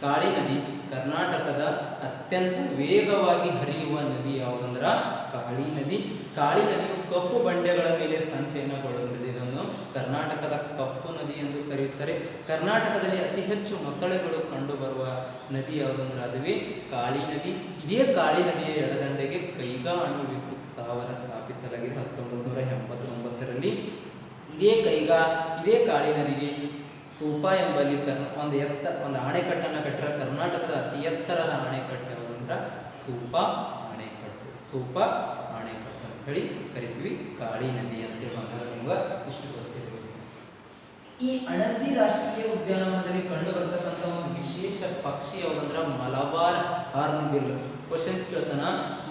ಕಾಳಿ ನದಿ ಕರ್ನಾಟಕದ ಅತ್ಯಂತ ವೇಗವಾಗಿ ಹರಿಯುವ ನದಿ ಯಾವುದಂದ್ರೆ ಕಾಳಿ ನದಿ. ಕಾಳಿ ನದಿಯು ಕಪ್ಪು ಬಂಡೆಗಳ ಮೇಲೆ ಸಂಚಯನಗೊಳ್ಳುತ್ತದೆ. ಇದನ್ನು ಕರ್ನಾಟಕದ ಕಪ್ಪು ನದಿ ಎಂದು ಕರೆಯುತ್ತಾರೆ. ಕರ್ನಾಟಕದಲ್ಲಿ ಅತಿ ಹೆಚ್ಚು ಮೊಸಳೆಗಳು ಕಂಡುಬರುವ ನದಿ ಯಾವುದಂದ್ರೆ ಅದುವೇ ಕಾಳಿ ನದಿ. ಇದೇ ಕಾಳಿ ನದಿಯ ಎಡದಂಡೆಗೆ ಕೈಗಾ ಅಣು ವಿದ್ಯುತ್ ಸ್ಥಾವರ ಸ್ಥಾಪಿಸಲಾಗಿದೆ 1989ರಲ್ಲಿ. ಇದೇ ಕಾಳಿ ನದಿಗೆ ಸೂಪಾ ಎಂಬಲ್ಲಿ ಒಂದು ಅಣೆಕಟ್ಟನ್ನು ಕಟ್ಟಿರೋ ಕರ್ನಾಟಕದ ಅತಿ ಎತ್ತರದ ಅಣೆಕಟ್ಟು ಯಾವುದಂದ್ರೆ ಸೂಪಾ ಅಣೆಕಟ್ಟು ಅಂತ ಹೇಳಿ ಕರಿತೀವಿ. ಕಾಳಿ ನದಿ ಅಂತೇಳಿ ಬಂದಾಗ ನಿಮ್ಗೆ ಇಷ್ಟು ಗೊತ್ತಿರಬೇಕು. ಈ ಅಣಸಿ ರಾಷ್ಟ್ರೀಯ ಉದ್ಯಾನವನದಲ್ಲಿ ಕಂಡು ಬರ್ತಕ್ಕಂಥ ಒಂದು ವಿಶೇಷ ಪಕ್ಷಿ ಯಾವುದಂದ್ರೆ ಮಲಬಾರ್ ಹಾರ್ನ್ಬಿಲ್. ಕ್ವಶನ್ಸ್ ಕೇಳ್ತಾನ,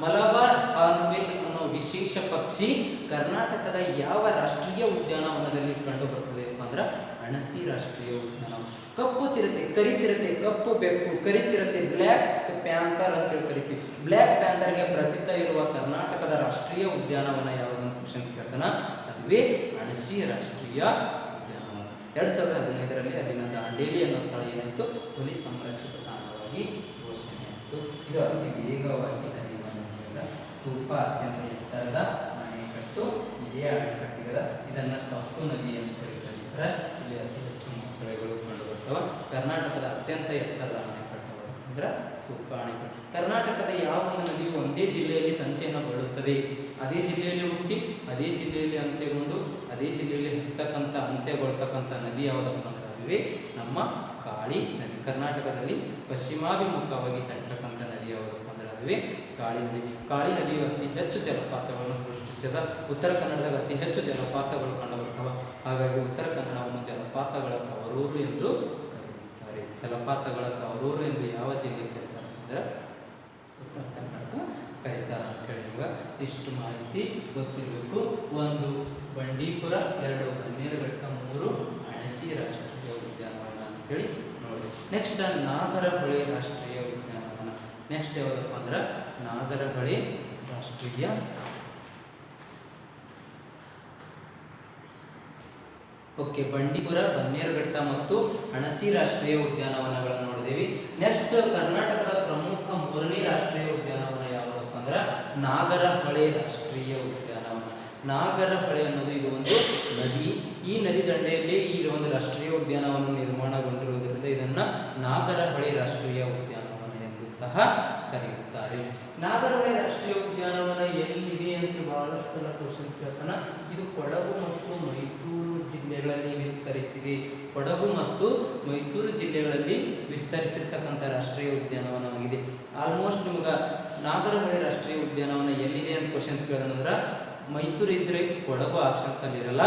ಮಲಬಾರ್ ಹಾರ್ನ್ಬಿಲ್ ಅನ್ನೋ ವಿಶೇಷ ಪಕ್ಷಿ ಕರ್ನಾಟಕದ ಯಾವ ರಾಷ್ಟ್ರೀಯ ಉದ್ಯಾನವನದಲ್ಲಿ ಕಂಡು ಬರ್ತದೆ ಅಂದ್ರೆ ಅಣಸಿ ರಾಷ್ಟ್ರೀಯ ಉದ್ಯಾನವನ. ಕಪ್ಪು ಚಿರತೆ, ಕರಿಚಿರತೆ, ಕಪ್ಪು ಬೆಕ್ಕು, ಕರಿಚಿರತೆ, ಬ್ಲ್ಯಾಕ್ ಪ್ಯಾಂಥರ್ ಅಂತೇಳಿ ಕರಿತೀವಿ. ಬ್ಲ್ಯಾಕ್ ಪ್ಯಾಂಥರ್ಗೆ ಪ್ರಸಿದ್ಧ ಇರುವ ಕರ್ನಾಟಕದ ರಾಷ್ಟ್ರೀಯ ಉದ್ಯಾನವನ ಯಾವುದಂತ ಕ್ವಶನ್ಸ್ ಕೇಳ್ತಾನ, ಅದುವೇ ಅಣಸಿ ರಾಷ್ಟ್ರೀಯ ಉದ್ಯಾನವನ. 2015ರಲ್ಲಿ ಅಲ್ಲಿನ ದಾಂಡೇಲಿ ಅನ್ನೋ ಸ್ಥಳ ಏನಾಯಿತು, ಹುಲಿ ಸಂರಕ್ಷಿತ ತಾಣವಾಗಿ ಘೋಷಣೆ ಆಯಿತು. ಇದು ಅತಿ ವೇಗವಾಗಿ ಹರಿಯುವ ನದಿಯಾದ ಸೂಪಾ ಅತ್ಯಂತ ಎತ್ತರದ ಅಣೆಕಟ್ಟು. ಇದೇ ಅಣೆಕಟ್ಟಿಗದ ಇದನ್ನು ಕಪ್ಪು ನದಿ ಅಂತ ಕರೀತಾರೆ. ಇಲ್ಲಿ ಅತಿ ಹೆಚ್ಚು ಮೊಸಳೆಗಳು ಕಂಡು ಬರ್ತವೆ. ಕರ್ನಾಟಕದ ಅತ್ಯಂತ ಎತ್ತರದ ಅಣೆಕಟ್ಟು ಅಂದ್ರೆ ಸೂಪಾ ಅಣೆಕಟ್ಟು. ಕರ್ನಾಟಕದ ಯಾವ ಒಂದು ನದಿಯು ಒಂದೇ ಜಿಲ್ಲೆಯಲ್ಲಿ ಸಂಚಯನ ಬರುತ್ತದೆ, ಅದೇ ಜಿಲ್ಲೆಯಲ್ಲಿ ಹುಟ್ಟಿ ಅದೇ ಜಿಲ್ಲೆಯಲ್ಲಿ ಅಂತ್ಯಗೊಂಡು ಅದೇ ಜಿಲ್ಲೆಯಲ್ಲಿ ಅಂತ್ಯಗೊಳ್ತಕ್ಕಂಥ ನದಿ ಯಾವುದಪ್ಪ ಅಂದ್ರೆ ಅದುವೇ ನಮ್ಮ ಕಾಳಿ ನದಿ. ಕರ್ನಾಟಕದಲ್ಲಿ ಪಶ್ಚಿಮಾಭಿಮುಖವಾಗಿ ಹರಿತಕ್ಕಂಥ ನದಿ ಯಾವುದಪ್ಪ ಅಂದ್ರೆ ಅದುವೇ ಕಾಳಿ ನದಿ. ಕಾಳಿ ನದಿಯು ಅತಿ ಹೆಚ್ಚು ಜಲಪಾತಗಳನ್ನು ಸೃಷ್ಟಿಸಿದ ಉತ್ತರ ಕನ್ನಡದಾಗ ಅತಿ ಹೆಚ್ಚು ಜಲಪಾತಗಳು ಕಂಡುಬರ್ತವೆ. ಹಾಗಾಗಿ ಉತ್ತರ ಕನ್ನಡವನ್ನು ಜಲಪಾತಗಳ ತವರೂರು ಎಂದು ಕರೆಯುತ್ತಾರೆ. ಜಲಪಾತಗಳ ತವರೂರು ಎಂದು ಯಾವ ಜಿಲ್ಲೆ ಕರೀತಾರೆ ಅಂದ್ರೆ ಉತ್ತರ ಕರ್ನಾಟಕ ಕರೀತಾರೆ ಅಂತೇಳಿ ನಿಮ್ಗೆ ಇಷ್ಟು ಮಾಹಿತಿ ಗೊತ್ತಿರಬೇಕು. 1 ಬಂಡೀಪುರ, 2 ಬನ್ನೇರುಘಟ್ಟ, 3 ಅಣಸಿ ರಾಷ್ಟ್ರೀಯ ಉದ್ಯಾನವನ ಅಂತೇಳಿ ನೋಡಿ. ನೆಕ್ಸ್ಟ್ ನಾಗರಹೊಳೆ ರಾಷ್ಟ್ರೀಯ ಉದ್ಯಾನವನ. ನೆಕ್ಸ್ಟ್ ಯಾವುದಪ್ಪ ಅಂದ್ರೆ ನಾಗರಹೊಳೆ ರಾಷ್ಟ್ರೀಯ ಬಂಡೀಪುರ, ಬನ್ನೇರುಘಟ್ಟ ಮತ್ತು ಅಣಸಿ ರಾಷ್ಟ್ರೀಯ ಉದ್ಯಾನವನಗಳನ್ನು ನೋಡಿದೇವಿ. ನೆಕ್ಸ್ಟ್ ಕರ್ನಾಟಕದ ಪ್ರಮುಖ 3ನೇ ರಾಷ್ಟ್ರೀಯ ಉದ್ಯಾನವನ ಯಾವುದಪ್ಪ ಅಂದ್ರೆ ನಾಗರಹೊಳೆ ರಾಷ್ಟ್ರೀಯ ಉದ್ಯಾನವನ. ನಾಗರಹೊಳೆ ಅನ್ನೋದು ಇದು ಒಂದು ನದಿ. ಈ ನದಿ ದಂಡೆಯಲ್ಲಿ ಈ ಒಂದು ರಾಷ್ಟ್ರೀಯ ಉದ್ಯಾನವನ ನಿರ್ಮಾಣಗೊಂಡಿರುವುದರಿಂದ ಇದನ್ನು ನಾಗರಹೊಳೆ ರಾಷ್ಟ್ರೀಯ ಉದ್ಯಾನವನ ಎಂದು ಸಹ ಕರೆಯುತ್ತಾರೆ. ನಾಗರಹೊಳೆ ರಾಷ್ಟ್ರೀಯ ಉದ್ಯಾನವನ ಎಲ್ಲಿದೆ ಅಂತ ಬಹಳಷ್ಟು ಸಲ ಕ್ವಶನ್ ಕೇಳ್ತಾನ. ಇದು ಕೊಡಗು ಮತ್ತು ಮೈಸೂರು ಜಿಲ್ಲೆಗಳಲ್ಲಿ ವಿಸ್ತರಿಸಿದೆ. ಕೊಡಗು ಮತ್ತು ಮೈಸೂರು ಜಿಲ್ಲೆಗಳಲ್ಲಿ ವಿಸ್ತರಿಸಿರ್ತಕ್ಕಂಥ ರಾಷ್ಟ್ರೀಯ ಉದ್ಯಾನವನವಾಗಿದೆ. ಆಲ್ಮೋಸ್ಟ್ ನಿಮ್ಗೆ ನಾಗರಹೊಳೆ ರಾಷ್ಟ್ರೀಯ ಉದ್ಯಾನವನ ಎಲ್ಲಿದೆ ಅಂತ ಕ್ವಶನ್ಸ್ ಕೇಳೋದಂದ್ರೆ ಮೈಸೂರು ಇದ್ರೆ ಕೊಡಗು ಆಪ್ಷನ್ಸ್ ಅಲ್ಲಿ ಇರಲ್ಲ,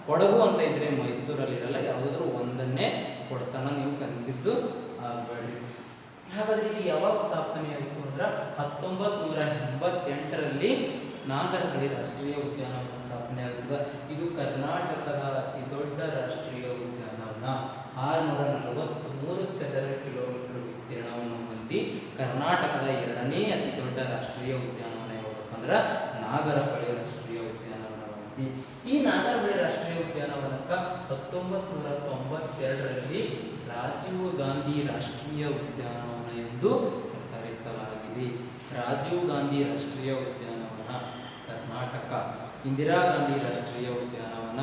ಕೊಡಗು ಅಂತ ಇದ್ರೆ ಮೈಸೂರಲ್ಲಿ ಇರಲ್ಲ. ಯಾವುದಾದ್ರೂ ಒಂದನ್ನೇ ಕೊಡ್ತಾನ, ನೀವು ಕನ್ಫ್ಯೂಸ್ ಆಗಬೇಡಿ. ಹಾಗಾದ್ರೆ ಇದು ಯಾವಾಗ ಸ್ಥಾಪನೆ ಆಯಿತು ಅಂದ್ರೆ 1988ರಲ್ಲಿ ನಾಗರಹೊಳೆ ರಾಷ್ಟ್ರೀಯ ಉದ್ಯಾನವನ ಸ್ಥಾಪನೆ ಆಗುತ್ತದೆ. ಇದು ಕರ್ನಾಟಕದ ಅತಿ ದೊಡ್ಡ ರಾಷ್ಟ್ರೀಯ ಉದ್ಯಾನವನ. 643 ಚದರ ಕಿಲೋಮೀಟರ್ ವಿಸ್ತೀರ್ಣವನ್ನು ಹೊಂದಿ ಕರ್ನಾಟಕದ 2ನೇ ಅತಿ ದೊಡ್ಡ ರಾಷ್ಟ್ರೀಯ ಉದ್ಯಾನವನ ಯಾವುದಪ್ಪ ಅಂದ್ರೆ ನಾಗರಹೊಳೆ ರಾಷ್ಟ್ರೀಯ ಉದ್ಯಾನವನವಾಗಿದೆ. ಈ ನಾಗರಹೊಳೆ ರಾಷ್ಟ್ರೀಯ ಉದ್ಯಾನವನಕ್ಕೆ 1992ರಲ್ಲಿ ರಾಜೀವ್ ಗಾಂಧಿ ರಾಷ್ಟ್ರೀಯ ಉದ್ಯಾನವನ ಎಂದು ಹೆಸರಿಸಲಾಗಿದೆ. ರಾಜೀವ್ ಗಾಂಧಿ ರಾಷ್ಟ್ರೀಯ ಉದ್ಯಾನವನ ಕರ್ನಾಟಕ, ಇಂದಿರಾ ಗಾಂಧಿ ರಾಷ್ಟ್ರೀಯ ಉದ್ಯಾನವನ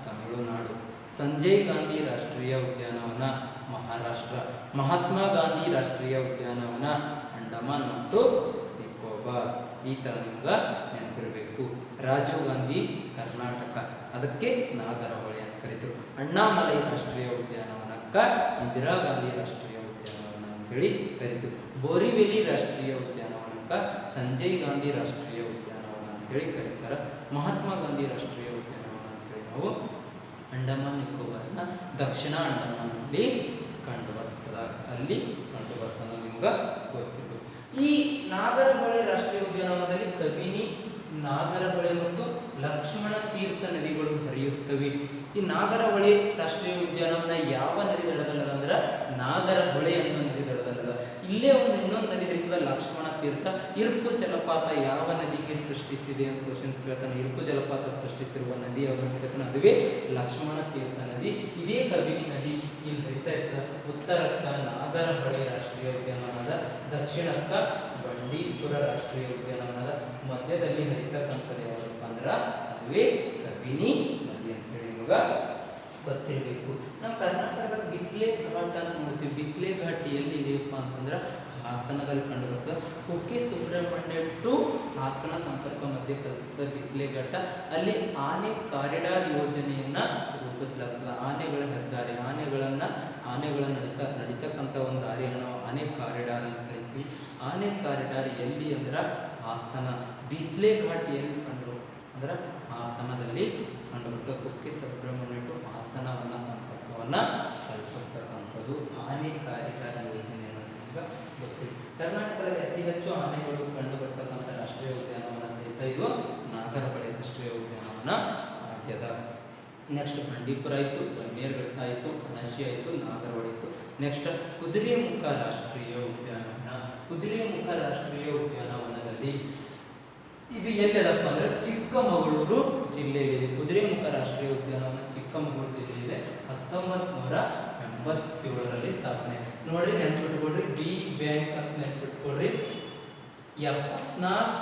ತಮಿಳುನಾಡು, ಸಂಜಯ್ ಗಾಂಧಿ ರಾಷ್ಟ್ರೀಯ ಉದ್ಯಾನವನ ಮಹಾರಾಷ್ಟ್ರ, ಮಹಾತ್ಮ ಗಾಂಧಿ ರಾಷ್ಟ್ರೀಯ ಉದ್ಯಾನವನ ಅಂಡಮಾನ್ ಮತ್ತು ನಿಕೋಬಾರ್. ಈ ಥರ ನಿಮ್ಗೆ ನೆನಪಿರಬೇಕು. ರಾಜೀವ್ ಗಾಂಧಿ ಕರ್ನಾಟಕ, ಅದಕ್ಕೆ ನಾಗರಹೊಳೆ ಅಂತ ಕರೀತಾರೆ. ಅಣ್ಣಾಮಲೈ ರಾಷ್ಟ್ರೀಯ ಉದ್ಯಾನವನಕ್ಕೆ ಇಂದಿರಾ ಗಾಂಧಿ ರಾಷ್ಟ್ರೀಯ ಉದ್ಯಾನವನ ಅಂತೇಳಿ ಕರಿತೀವಿ. ಬೋರಿವೆಲಿ ರಾಷ್ಟ್ರೀಯ ಉದ್ಯಾನವನಕ್ಕೆ ಸಂಜಯ್ ಗಾಂಧಿ ರಾಷ್ಟ್ರೀಯ ಉದ್ಯಾನವನ ಅಂತೇಳಿ ಕರೀತಾರೆ. ಮಹಾತ್ಮ ಗಾಂಧಿ ರಾಷ್ಟ್ರೀಯ ಉದ್ಯಾನವನ ಅಂತೇಳಿ ನಾವು ಅಂಡಮಾನ್ ನಿಕೋಬಾರ್ನ ದಕ್ಷಿಣ ಅಂಡಮಾನ್ನಲ್ಲಿ ಕಂಡು ಬರ್ತದೆ, ಅಲ್ಲಿ ಕಂಡು ಬರ್ತದೆ ನಿಮ್ಗೆ ಗೊತ್ತಿರಬೇಕು. ಈ ನಾಗರಹೊಳೆ ರಾಷ್ಟ್ರೀಯ ಉದ್ಯಾನವನದಲ್ಲಿ ಕಬಿನಿ, ನಾಗರಹೊಳೆ ಮತ್ತು ಲಕ್ಷ್ಮಣ ತೀರ್ಥ ನದಿಗಳು ಹರಿಯುತ್ತವೆ. ಈ ನಾಗರಹೊಳೆ ರಾಷ್ಟ್ರೀಯ ಉದ್ಯಾನವನ ಯಾವ ನದಿ ದಡದಲ್ಲದ ಅಂದ್ರೆ ನಾಗರಹೊಳೆ ಅನ್ನೋ ನದಿ ದಡದಲ್ಲದ. ಇಲ್ಲೇ ಇನ್ನೊಂದು ನದಿ ಹರಿತದ ಲಕ್ಷ್ಮಣ ತೀರ್ಥ. ಇರ್ಪು ಜಲಪಾತ ಯಾವ ನದಿಗೆ ಸೃಷ್ಟಿಸಿದೆ ಅಂತ ಕ್ವಶನ್ಸ್ ಕೇಳ್ತಾನೆ. ಇರ್ಪು ಜಲಪಾತ ಸೃಷ್ಟಿಸಿರುವ ನದಿ ಯಾವುದು ಕೇಳ್ತಾನೆ, ಅದುವೇ ಲಕ್ಷ್ಮಣ ತೀರ್ಥ ನದಿ. ಇದೇ ಕಬಿನಿ ನದಿ ಇಲ್ಲಿ ಹರಿತಾ ಇರ್ತದೆ. ಉತ್ತರಕ್ಕ ನಾಗರಹೊಳೆ ರಾಷ್ಟ್ರೀಯ ಉದ್ಯಾನವನದ, ದಕ್ಷಿಣಕ್ಕ ಬಂಡೀಪುರ ರಾಷ್ಟ್ರೀಯ ಉದ್ಯಾನವನದ, ಮಧ್ಯದಲ್ಲಿ ಹರಿತಕ್ಕಂಥದ್ದು ಯಾವುದಪ್ಪ ಅಂದ್ರೆ ಅದುವೇ ಕಬಿನಿ ನದಿ ಅಂತ ಹೇಳಿ ನಿಮಗೆ ಗೊತ್ತಿರಬೇಕು. ನಾವು ಕರ್ನಾಟಕದ ಬಿಸಿಲೆ ಘಾಟ್ ಅಂತ ನೋಡ್ತೀವಿ. ಬಿಸಿಲೆ ಘಾಟ್ ಎಲ್ಲಿದೆಯಪ್ಪ ಅಂತಂದ್ರೆ ಹಾಸನದಲ್ಲಿ ಕಂಡು ಬರ್ತದೆ. ಕುಕ್ಕೆ ಸುಬ್ರಹ್ಮಣ್ಯ ಟು ಹಾಸನ ಸಂಪರ್ಕ ಮಧ್ಯೆ ಕಲ್ಪಿಸಿದ ಬಿಸಿಲೆ ಘಟ್ಟ. ಅಲ್ಲಿ ಆನೆ ಕಾರಿಡಾರ್ ಯೋಜನೆಯನ್ನ ರೂಪಿಸಲಾಗುತ್ತದೆ. ಆನೆಗಳ ಹೆದ್ದಾರಿ, ಆನೆಗಳ ನಡಿತಕ್ಕಂಥ ಒಂದು ದಾರಿಯನ್ನು ನಾವು ಆನೆ ಕಾರಿಡಾರ್ ಅಂತ ಕರಿತೀವಿ. ಆನೆ ಕಾರಿಡಾರ್ ಎಲ್ಲಿ ಅಂದ್ರೆ ಹಾಸನ. ಬಿಸ್ಲೆ ಘಾಟ್ ಎಲ್ಲಿ ಕಂಡು ಅಂದ್ರೆ ಹಾಸನದಲ್ಲಿ ಕಂಡುಬರುತ್ತೆ. ಕುಕ್ಕೆ ಸುಬ್ರಹ್ಮಣ್ಯ ಟು ಹಾಸನವನ್ನು ಸಂಪರ್ಕವನ್ನು ಕಲ್ಪಿಸ್ತಕ್ಕಂಥದ್ದು ಆನೆ ಕಾರಿಡಾರ್ ಯೋಜನೆ ಅನ್ನೋದು ಗೊತ್ತಿದೆ. ಕರ್ನಾಟಕದಲ್ಲಿ ಅತಿ ಹೆಚ್ಚು ಆನೆಗಳು ಕಂಡುಬರ್ತಕ್ಕಂಥ ರಾಷ್ಟ್ರೀಯ ಉದ್ಯಾನವನ ಸಹಿತ ಇದು ನಾಗರಹೊಳೆ ರಾಷ್ಟ್ರೀಯ ಉದ್ಯಾನವನ ಆಗ್ಯದ. ನೆಕ್ಸ್ಟ್ ಬಂಡೀಪುರ ಆಯಿತು, ಬನ್ನೇರುಘಟ್ಟ ಆಯಿತು, ಅಣಶಿ ಆಯಿತು, ನಾಗರಹೊಳೆ ಆಯಿತು. ನೆಕ್ಸ್ಟ್ ಕುದುರೆಮುಖ ರಾಷ್ಟ್ರೀಯ ಉದ್ಯಾನವನ. ಕುದುರೆಮುಖ ರಾಷ್ಟ್ರೀಯ ಉದ್ಯಾನವನದಲ್ಲಿ ಇದು ಎಲ್ಲಿದಪ್ಪ ಅಂದರೆ ಚಿಕ್ಕಮಗಳೂರು ಜಿಲ್ಲೆಯಲ್ಲಿದೆ. ಕುದುರೆಮುಖ ರಾಷ್ಟ್ರೀಯ ಉದ್ಯಾನವನ ಚಿಕ್ಕಮಗಳೂರು ಜಿಲ್ಲೆಯಿದೆ. 1987ರಲ್ಲಿ ಸ್ಥಾಪನೆ. ನೋಡ್ರಿ ನೆನ್ಪಿಟ್ಕೊಡ್ರಿ, ಬಿ ಬ್ಯಾಂಕ್ ಅಂತ ನೆನ್ಪಿಟ್ಕೊಡ್ರಿ. 74,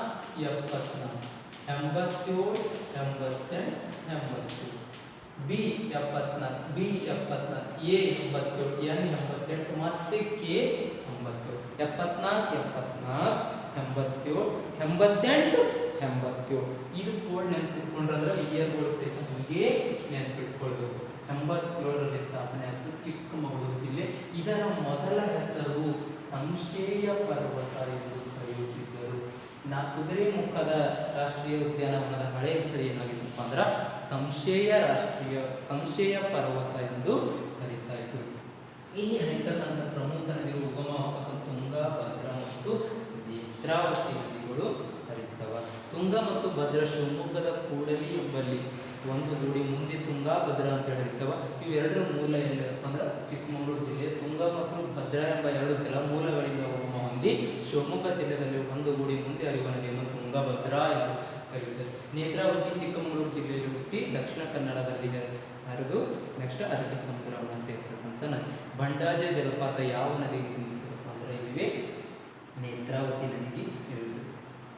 87, 87, 88, 80. ಬಿ 74, ಬಿ 74, ಎ 87, ಎನ್ 88 ಮತ್ತೆ ಕೆ 90. 74, 87, 88, 87. ಇದು ಕೋಡ್ ನೆನ್ಪಿಟ್ಕೊಂಡ್ರೆ ಇಯರ್ಗಳು ಸಹಿತ ಹೀಗೆ ನೆನ್ಪಿಟ್ಕೊಳ್ಬೇಕು. 87ರಲ್ಲಿ ಸ್ಥಾಪನೆ ಆಯಿತು ಚಿಕ್ಕಮಗಳೂರು ಜಿಲ್ಲೆ. ಇದರ ಮೊದಲ ಹೆಸರು ಸಂಶಯ ಪರ್ವತ ಎಂದು ಕರೆಯುತ್ತಿದ್ದರು. ಕುದುರೆಮುಖದ ರಾಷ್ಟ್ರೀಯ ಉದ್ಯಾನವನದ ಹಳೆಯ ಹೆಸರು ಏನಾಗಿತ್ತಪ್ಪ ಅಂದ್ರೆ ಸಂಶಯ ಪರ್ವತ ಎಂದು ಕರೀತಾ ಇದ್ರು. ಇಲ್ಲಿ ಹರಿತಕ್ಕಂಥ ಪ್ರಮುಖ ನದಿಗಳು ಉಗಮವಾಗತಕ್ಕಂಥ ತುಂಗಾ, ಭದ್ರಾ ಮತ್ತು ನೇತ್ರಾವತಿ ನದಿಗಳು ಹರಿತವ. ತುಂಗಾ ಮತ್ತು ಭದ್ರಾ ಶಿವಮೊಗ್ಗದ ಕೂಡಲಿ ಎಂಬಲ್ಲಿ ಒಂದು ಗೂಡಿ ಮುಂದೆ ತುಂಗಾ ಭದ್ರಾ ಅಂತ ಹರಿತವ. ಇವೆರಡರ ಮೂಲ ಎಲ್ಲಿರಪ್ಪ ಅಂದ್ರೆ ಚಿಕ್ಕಮಗಳೂರು ಜಿಲ್ಲೆ. ತುಂಗಾ ಮತ್ತು ಭದ್ರಾ ಎಂಬ ಎರಡು ಜಲಮೂಲಗಳಿಂದ ಉಗಮ ಹೊಂದಿ ಶಿವಮೊಗ್ಗ ಜಿಲ್ಲೆಯಲ್ಲಿ ಒಂದು ಗೂಡಿ ಮುಂದೆ ಹರಿಯುವ ನದಿಯನ್ನು ತುಂಗಭದ್ರಾ ಎಂದು ಕರೆಯುತ್ತಾರೆ. ನೇತ್ರಾವತಿ ಚಿಕ್ಕಮಗಳೂರು ಜಿಲ್ಲೆಯಲ್ಲಿ ಹುಟ್ಟಿ ದಕ್ಷಿಣ ಕನ್ನಡದಲ್ಲಿ ಹರಿದು ನೆಕ್ಸ್ಟ್ ಅರಬ್ಬಿ ಸಮುದ್ರವನ್ನು ಸೇರ್ತಕ್ಕಂಥ ನದಿ. ಬಂಡಾಜ ಜಲಪಾತ ಯಾವ ನದಿಗೆ ನಿರ್ಮಿಸಿದಪ್ಪ ಅಂದರೆ ಇದುವೇ ನೇತ್ರಾವತಿ ನದಿಗೆ ನಿರ್ಮಿಸಿದೆ.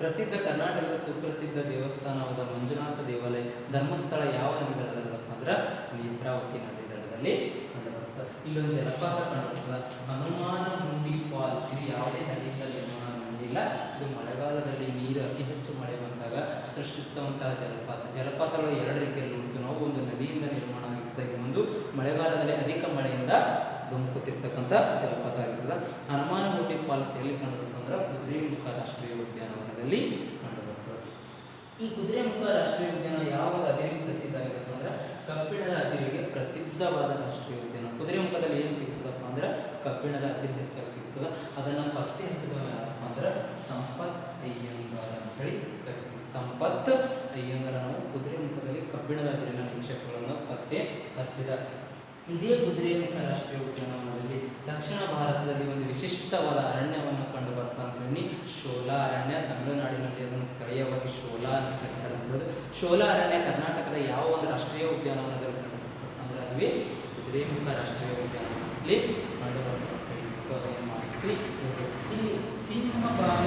ಪ್ರಸಿದ್ಧ ಕರ್ನಾಟಕದ ಸುಪ್ರಸಿದ್ಧ ದೇವಸ್ಥಾನವಾದ ಮಂಜುನಾಥ ದೇವಾಲಯ ಧರ್ಮಸ್ಥಳ ಯಾವ ನದಿ ದಡದಲ್ಲಪ್ಪ ಅಂದ್ರೆ ನೇತ್ರಾವತಿ ನದಿ ದಡದಲ್ಲಿ ಕಂಡುಬರುತ್ತದೆ. ಇಲ್ಲೊಂದು ಜಲಪಾತ ಕಂಡುಬರ್ತದೆ, ಹನುಮಾನ ಹುಂಡಿ ಫಾಲ್ಸ್. ಇದು ಯಾವುದೇ ನದಿಯಿಂದ ನಿರ್ಮಾಣ ಮಾಡಿಲ್ಲ. ಇದು ಮಳೆಗಾಲದಲ್ಲಿ ನೀರು ಅತಿ ಹೆಚ್ಚು ಮಳೆ ಬಂದಾಗ ಸೃಷ್ಟಿಸುವಂತಹ ಜಲಪಾತ. ಜಲಪಾತಗಳು ಎರಡು ರೀತಿಯಲ್ಲಿ ನೋಡ್ತೀವಿ ನಾವು. ಒಂದು ನದಿಯಿಂದ ನಿರ್ಮಾಣ ಆಗಿರ್ತದೆ, ಇನ್ನೊಂದು ಮಳೆಗಾಲದಲ್ಲಿ ಅಧಿಕ ಮಳೆಯಿಂದ ಧುಮುಕುತ್ತಿರ್ತಕ್ಕಂಥ ಜಲಪಾತ ಆಗಿರ್ತದೆ. ಹನುಮಾನ ಹುಂಡಿ ಫಾಲ್ಸ್ ಎಲ್ಲಿ ಕಂಡುಬರ್ತದೆ ಅಂದ್ರೆ ಕುದುರೆಮುಖ ರಾಷ್ಟ್ರೀಯ ಉದ್ಯಾನವನದಲ್ಲಿ ಕಂಡುಬರ್ತದೆ. ಈ ಕುದುರೆಮುಖ ರಾಷ್ಟ್ರೀಯ ಉದ್ಯಾನ ಯಾವಾಗ ಅದಿರಿಗೆ ಪ್ರಸಿದ್ಧ ಆಗಿರುತ್ತೆ ಅಂದ್ರೆ ಕಬ್ಬಿಣದ ಅದಿರಿಗೆ ಪ್ರಸಿದ್ಧವಾದ ರಾಷ್ಟ್ರೀಯ ಉದ್ಯಾನ. ಕುದುರೆಮುಖದಲ್ಲಿ ಏನು ಸಿಗ್ತದಪ್ಪ ಅಂದ್ರೆ ಕಬ್ಬಿಣದ ಅದಿರು ಹೆಚ್ಚಾಗಿ ಸಿಗ್ತದೆ. ಅದನ್ನು ಪತ್ತೆ ಹಚ್ಚಿದವ ಯಾರಪ್ಪ ಅಂದ್ರೆ ಸಂಪತ್ ಅಯ್ಯಂಗಾರ್ ಅಂತ ಹೇಳಿ ಕರಿತೀವಿ. ಸಂಪತ್ ಅಯ್ಯಂಗಾರ ನಾವು ಕುದುರೆಮುಖದಲ್ಲಿ ಕಬ್ಬಿಣದ ಅದಿರಿನ ನಿಕ್ಷೇಪಗಳನ್ನು ಪತ್ತೆ ಹಚ್ಚಿದ. ಇದೇ ಕುದುರೆಮುಖ ರಾಷ್ಟ್ರೀಯ ಉದ್ಯಾನವನದಲ್ಲಿ ದಕ್ಷಿಣ ಭಾರತದಲ್ಲಿ ಒಂದು ವಿಶಿಷ್ಟವಾದ ಅರಣ್ಯವನ್ನು ಕಂಡು ಬರ್ತಾ ಅಂತ ಹೇಳಿ ಶೋಲಾ ಅರಣ್ಯ. ತಮಿಳುನಾಡಿನಲ್ಲಿ ಅದನ್ನು ಸ್ಥಳೀಯವಾಗಿ ಶೋಲಾ ಅಂತ ಕರೀತಾರೆ ಅಂತ ಹೇಳೋದು. ಶೋಲಾ ಅರಣ್ಯ ಕರ್ನಾಟಕದ ಯಾವ ಒಂದು ರಾಷ್ಟ್ರೀಯ ಉದ್ಯಾನವನದಲ್ಲಿ ಕಂಡು ಬರ್ತದೆ ಅಂದ್ರೆ ಅದುವೇ ಕುದುರೆಮುಖ ರಾಷ್ಟ್ರೀಯ ಉದ್ಯಾನವನದಲ್ಲಿ ಕಂಡು ಬರ್ತದೆ ಮಾಹಿತಿ. ಇಲ್ಲಿ ಸಿಂಹ ಬಾಲ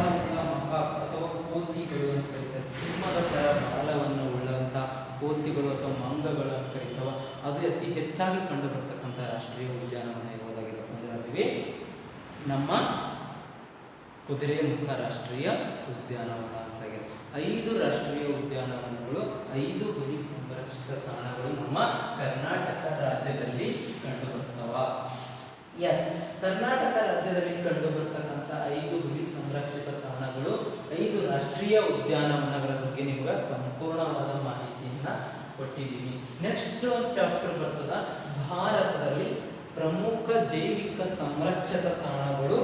ಮಕ ಅಥವಾ ಕೋತಿಗಳು ಅಂತ ಕರೀತಾರೆ. ಸಿಂಹದ ಥರ ಬಾಲವನ್ನು ಉಳ್ಳಂಥ ಕೋತಿಗಳು ಅಥವಾ ಮಂಗಗಳು ಅಂತ ಕರೀತಾವ. ಅದು ಅತಿ ಹೆಚ್ಚಾಗಿ ಕಂಡು ಬರ್ತಕ್ಕಂಥ ರಾಷ್ಟ್ರೀಯ ಉದ್ಯಾನವನ ಯಾವುದಾಗಿದೆ ಅಂದರೆ ಅದುವೇ ನಮ್ಮ ಕುದುರೆಮುಖ ರಾಷ್ಟ್ರೀಯ ಉದ್ಯಾನವನ ಅಂತಾಗಿದೆ. 5 ರಾಷ್ಟ್ರೀಯ ಉದ್ಯಾನವನಗಳು, 5 ಹುಲಿ ಸಂರಕ್ಷಿತ ತಾಣಗಳು ನಮ್ಮ ಕರ್ನಾಟಕ ರಾಜ್ಯದಲ್ಲಿ ಕಂಡು ಬರ್ತವ. ಎಸ್, ಕರ್ನಾಟಕ ರಾಜ್ಯದಲ್ಲಿ ಕಂಡು ಬರ್ತಕ್ಕಂಥ 5 ಹುಲಿ ಸಂರಕ್ಷಿತ ತಾಣಗಳು, 5 ರಾಷ್ಟ್ರೀಯ ಉದ್ಯಾನವನಗಳ ಬಗ್ಗೆ ನಿಮ್ಗೆ ಸಂಪೂರ್ಣವಾದ ಮಾಹಿತಿಯನ್ನ ಕೊಟ್ಟಿದ್ದೀವಿ. ನೆಕ್ಸ್ಟ್ ಒಂದು ಚಾಪ್ಟರ್ ಬರ್ತದ, ಭಾರತದಲ್ಲಿ ಪ್ರಮುಖ ಜೈವಿಕ ಸಂರಕ್ಷಿತ ತಾಣಗಳು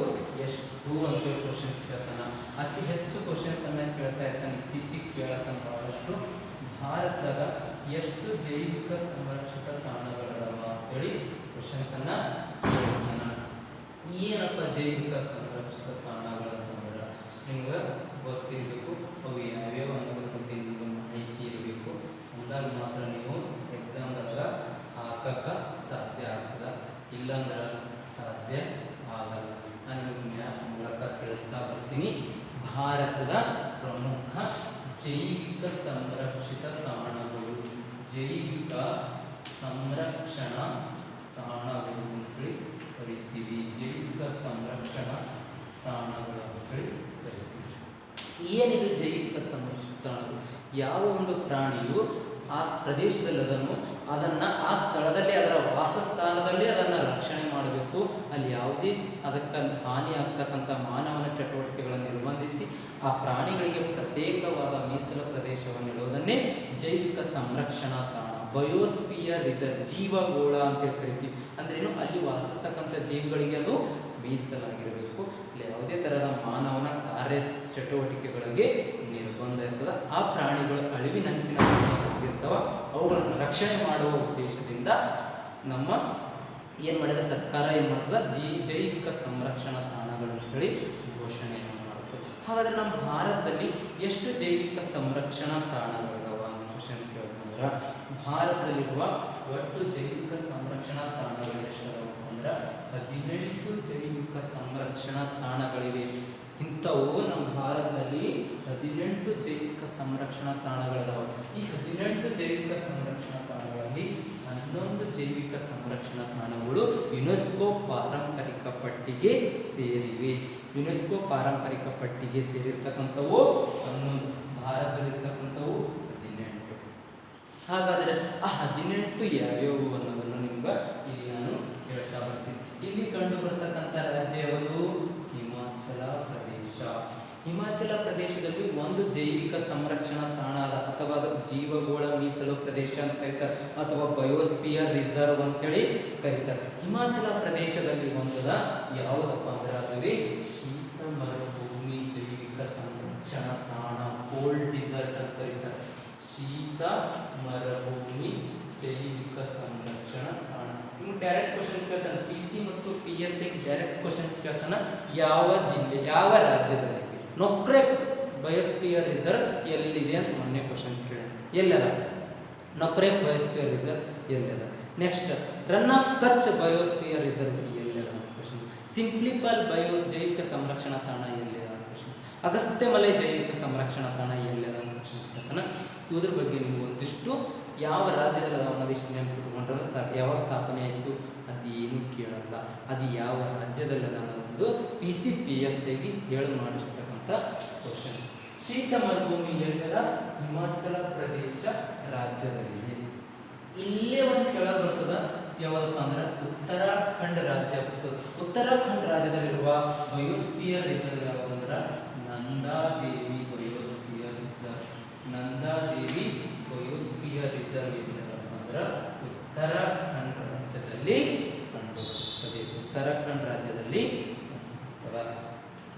ಎಷ್ಟು ಅಂತ ಕ್ವಶನ್ಸ್ ಕೇಳ್ತಾನ. ಅತಿ ಹೆಚ್ಚು ಕ್ವಶನ್ಸ್ ಅನ್ನ ಕೇಳ್ತಾ ಇರ್ತಾನೆ, ಇತ್ತೀಚೆಗೆ ಕೇಳತಂತ ಬಹಳಷ್ಟು. ಭಾರತದ ಎಷ್ಟು ಜೈವಿಕ ಸಂರಕ್ಷಿತ ತಾಣಗಳವ ಅಂತೇಳಿ ಕ್ವಶನ್ಸ್ ಅನ್ನ ಕೇಳ್ತಾನ. ಏನಪ್ಪ ಜೈವಿಕ ಸಂರಕ್ಷಿತ ತಾಣಗಳು ಅಂತಂದ್ರೆ ನಿಮ್ಗೆ ಗೊತ್ತಿರಬೇಕು, ಅವು ಯಾವ್ಯಾವ ಅನ್ನೋದ್ರ ಬಗ್ಗೆ ನಿಮ್ಗೆ ಮಾಹಿತಿ ಇರಬೇಕು. ಅಂದಾಗ ಮಾತ್ರ ನೀವು ಎಕ್ಸಾಮ್ದಾಗ ಹಾಕಕ್ಕೆ ಸಾಧ್ಯ ಆಗ್ತದ, ಇಲ್ಲಾಂದ್ರೆ ಸಾಧ್ಯ ಆಗಲ್ಲ. ನಾನು ನಿಮಗೆ ಮ್ಯಾಪ್ ಮೂಲಕ ತಿಳಿಸ್ತಾ ಬರ್ತೀನಿ. ಭಾರತದ ಪ್ರಮುಖ ಜೈವಿಕ ಸಂರಕ್ಷಿತ ತಾಣಗಳು, ಜೈವಿಕ ಸಂರಕ್ಷಣಾ ತಾಣಗಳು ಅಂತೇಳಿ ಕರಿತೀವಿ. ಜೈವಿಕ ಸಂರಕ್ಷಣಾ ತಾಣಗಳು ಅಂತೇಳಿ ಕರಿತೀವಿ. ಏನಿದು ಜೈವಿಕ ಸಂರಕ್ಷಿತ ತಾಣಗಳು? ಯಾವ ಒಂದು ಪ್ರಾಣಿಯು ಆ ಪ್ರದೇಶದಲ್ಲಿ ಅದನ್ನು ಆ ಸ್ಥಳದಲ್ಲಿ ಅದರ ವಾಸಸ್ಥಾನದಲ್ಲಿ ಅದನ್ನು ರಕ್ಷಣೆ ಮಾಡಬೇಕು. ಅಲ್ಲಿ ಯಾವುದೇ ಅದಕ್ಕೆ ಹಾನಿ ಆಗ್ತಕ್ಕಂಥ ಮಾನವನ ಚಟುವಟಿಕೆಗಳನ್ನು ನಿರ್ಬಂಧಿಸಿ ಆ ಪ್ರಾಣಿಗಳಿಗೆ ಪ್ರತ್ಯೇಕವಾದ ಮೀಸಲು ಪ್ರದೇಶವನ್ನು ಇಡುವುದನ್ನೇ ಜೈವಿಕ ಸಂರಕ್ಷಣಾ ತಾಣ, ಬಯೋಸ್ಫಿಯರ್ ರಿಸರ್ವ್, ಜೀವಗೋಳ ಅಂತೇಳಿ ಕರಿತೀವಿ. ಅಂದ್ರೇನು, ಅಲ್ಲಿ ವಾಸಿಸ್ತಕ್ಕಂಥ ಜೀವಿಗಳಿಗೆ ಅದು ಮೀಸಲಾಗಿರಬೇಕು. ಇಲ್ಲಿ ಯಾವುದೇ ಥರದ ಮಾನವನ ಕಾರ್ಯ ಚಟುವಟಿಕೆಗಳಿಗೆ ನಿರ್ಬಂಧ ಇರ್ತದೆ. ಆ ಪ್ರಾಣಿಗಳು ಅಳಿವಿನಂಚಿನ ಹೋಗಿರ್ತಾವ, ಅವುಗಳನ್ನು ರಕ್ಷಣೆ ಮಾಡುವ ಉದ್ದೇಶದಿಂದ ನಮ್ಮ ಏನು ಮಾಡಿದ ಸರ್ಕಾರ ಏನು ಮಾಡ್ತದೆ, ಜೈವಿಕ ಸಂರಕ್ಷಣಾ ತಾಣಗಳಂತೇಳಿ ಘೋಷಣೆಯನ್ನು ಮಾಡ್ತದೆ. ಹಾಗಾದರೆ ನಮ್ಮ ಭಾರತದಲ್ಲಿ ಎಷ್ಟು ಜೈವಿಕ ಸಂರಕ್ಷಣಾ ತಾಣಗಳಿದಾವ ಅಂತ ಕ್ವಶನ್ಸ್ ಕೇಳ್ಕೊಂಡ್ರೆ, ಭಾರತದಲ್ಲಿರುವ ಒಟ್ಟು ಜೈವಿಕ ಸಂರಕ್ಷಣಾ ತಾಣಗಳು ಎಷ್ಟಿದಾವ ಅಂದ್ರೆ 18 ಜೈವಿಕ ಸಂರಕ್ಷಣಾ ತಾಣಗಳಿವೆ. ಇಂಥವು ನಮ್ಮ ಭಾರತದಲ್ಲಿ 18 ಜೈವಿಕ ಸಂರಕ್ಷಣಾ ತಾಣಗಳಿದಾವೆ. ಈ 18 ಜೈವಿಕ ಸಂರಕ್ಷಣಾ ತಾಣಗಳಲ್ಲಿ 11 ಜೈವಿಕ ಸಂರಕ್ಷಣಾ ತಾಣಗಳು ಯುನೆಸ್ಕೋ ಪಾರಂಪರಿಕ ಪಟ್ಟಿಗೆ ಸೇರಿವೆ. ಯುನೆಸ್ಕೋ ಪಾರಂಪರಿಕ ಪಟ್ಟಿಗೆ ಸೇರಿರ್ತಕ್ಕಂಥವು 11, ಭಾರತದಲ್ಲಿರ್ತಕ್ಕಂಥವು 18. ಹಾಗಾದರೆ ಆ 18 ಯಾವ್ಯಾವು ಅನ್ನೋದನ್ನು ನಿಮ್ಗೆ ಇಲ್ಲಿ ನಾನು ಹೇಳ್ತಾ ಬರ್ತೀನಿ. ಇಲ್ಲಿ ಕಂಡು ಬರ್ತಕ್ಕಂಥ ರಾಜ್ಯ ಯಾವುದು? ಹಿಮಾಚಲ ಪ್ರದೇಶ. ಹಿಮಾಚಲ ಪ್ರದೇಶದಲ್ಲಿ ಒಂದು ಜೈವಿಕ ಸಂರಕ್ಷಣಾ ತಾಣ ಅದ, ಅಥವಾ ಅದಕ್ಕೆ ಜೀವಗೋಳ ಮೀಸಲು ಪ್ರದೇಶ ಅಂತ ಕರೀತಾರೆ, ಅಥವಾ ಬಯೋಸ್ಫಿಯರ್ ರಿಸರ್ವ್ ಅಂತೇಳಿ ಕರೀತಾರೆ. ಹಿಮಾಚಲ ಪ್ರದೇಶದಲ್ಲಿ ಒಂದದ ಯಾವುದಪ್ಪ ಅಂದ್ರೆ ಅದುವೇ ಶೀತ ಮರುಭೂಮಿ ಜೈವಿಕ ಸಂರಕ್ಷಣಾ ತಾಣ, ಕೋಲ್ಡ್ ಡಿಸರ್ಟ್ ಅಂತ ಕರೀತಾರೆ. ಶೀತ ಮರುಭೂಮಿ ಜೈವಿಕ ಸಂರಕ್ಷಣಾ ತಾಣ. ನಿಮ್ಗೆ ಡೈರೆಕ್ಟ್ ಕ್ವಶನ್ ಕೇಳ್ತಾನೆ, PC ಮತ್ತು PSI ಡೈರೆಕ್ಟ್ ಕ್ವಶನ್ ಕೇಳ್ತಾನೆ, ಯಾವ ಜಿಲ್ಲೆ ಯಾವ ರಾಜ್ಯದಲ್ಲಿ ನೊಕ್ರೆಕ್ ಬಯೋಸ್ಫಿಯರ್ ರಿಸರ್ವ್ ಎಲ್ಲಿದೆ ಅಂತ ಮೊನ್ನೆ ಕ್ವಶನ್ಸ್ ಕೇಳ. ಎಲ್ಲದ ನೊಕ್ರೆಕ್ ಬಯೋಸ್ಫಿಯರ್ ರಿಸರ್ವ್ ಎಲ್ಲದ? Next run of Kutch biosphere reserve ಎಲ್ಲದ ಅಂತ ಕ್ವಶನ್. ಸಿಂಪ್ಲಿಪಾಲ್ ಜೈವಿಕ ಸಂರಕ್ಷಣಾ ತಾಣ ಎಲ್ಲದ ಅಂತ ಕ್ವಶನ್. ಅಗಸ್ತ್ಯಮಲೈ ಜೈವಿಕ ಸಂರಕ್ಷಣಾ ತಾಣ ಎಲ್ಲದ ಅಂತ ಕ್ವಶನ್ ಕೇಳ್ತಾನೆ. ಇದ್ರ ಬಗ್ಗೆ ನೀವು ಒಂದಿಷ್ಟು ಯಾವ ರಾಜ್ಯದಲ್ಲಿ ಅನ್ನೋದಿಷ್ಟು ನೆನಪಿಟ್ಕೊಂಡ್ರೆ ಸಾಕು. ಯಾವಾಗ ಸ್ಥಾಪನೆ ಆಯಿತು ಅದೇನು ಕೇಳಲ್ಲ, ಅದು ಯಾವ ರಾಜ್ಯದಲ್ಲಿ ಅನ್ನೋದು PC PSIಗೆ ಹೇಳಿ ಮಾಡಿಸ್ತಕ್ಕಂಥ ಕ್ವಶನ್. ಶೀತ ಮರುಭೂಮಿ ಎಲ್ಲದ? ಹಿಮಾಚಲ ಪ್ರದೇಶ ರಾಜ್ಯದಲ್ಲಿದೆ. ಇಲ್ಲೇ ಒಂದು ಕೇಳೋದು ಬರ್ತದ, ಯಾವದಪ್ಪ ಅಂದ್ರೆ ಉತ್ತರಾಖಂಡ್ ರಾಜ್ಯ. ಉತ್ತರಾಖಂಡ್ ರಾಜ್ಯದಲ್ಲಿರುವ ಬಯೋಸ್ಫಿಯರ್ ರಿಸರ್ವ್ ಯಾವುದಂದ್ರೆ Nanda Devi biosphere reserve. Nanda Devi biosphere reserve ಏನಪ್ಪ ಅಂದ್ರೆ ಉತ್ತರಾಖಂಡ್ ರಾಜ್ಯದಲ್ಲಿ ಕಂಡುಬರುತ್ತದೆ. ಉತ್ತರಾಖಂಡ್ ರಾಜ್ಯದಲ್ಲಿ.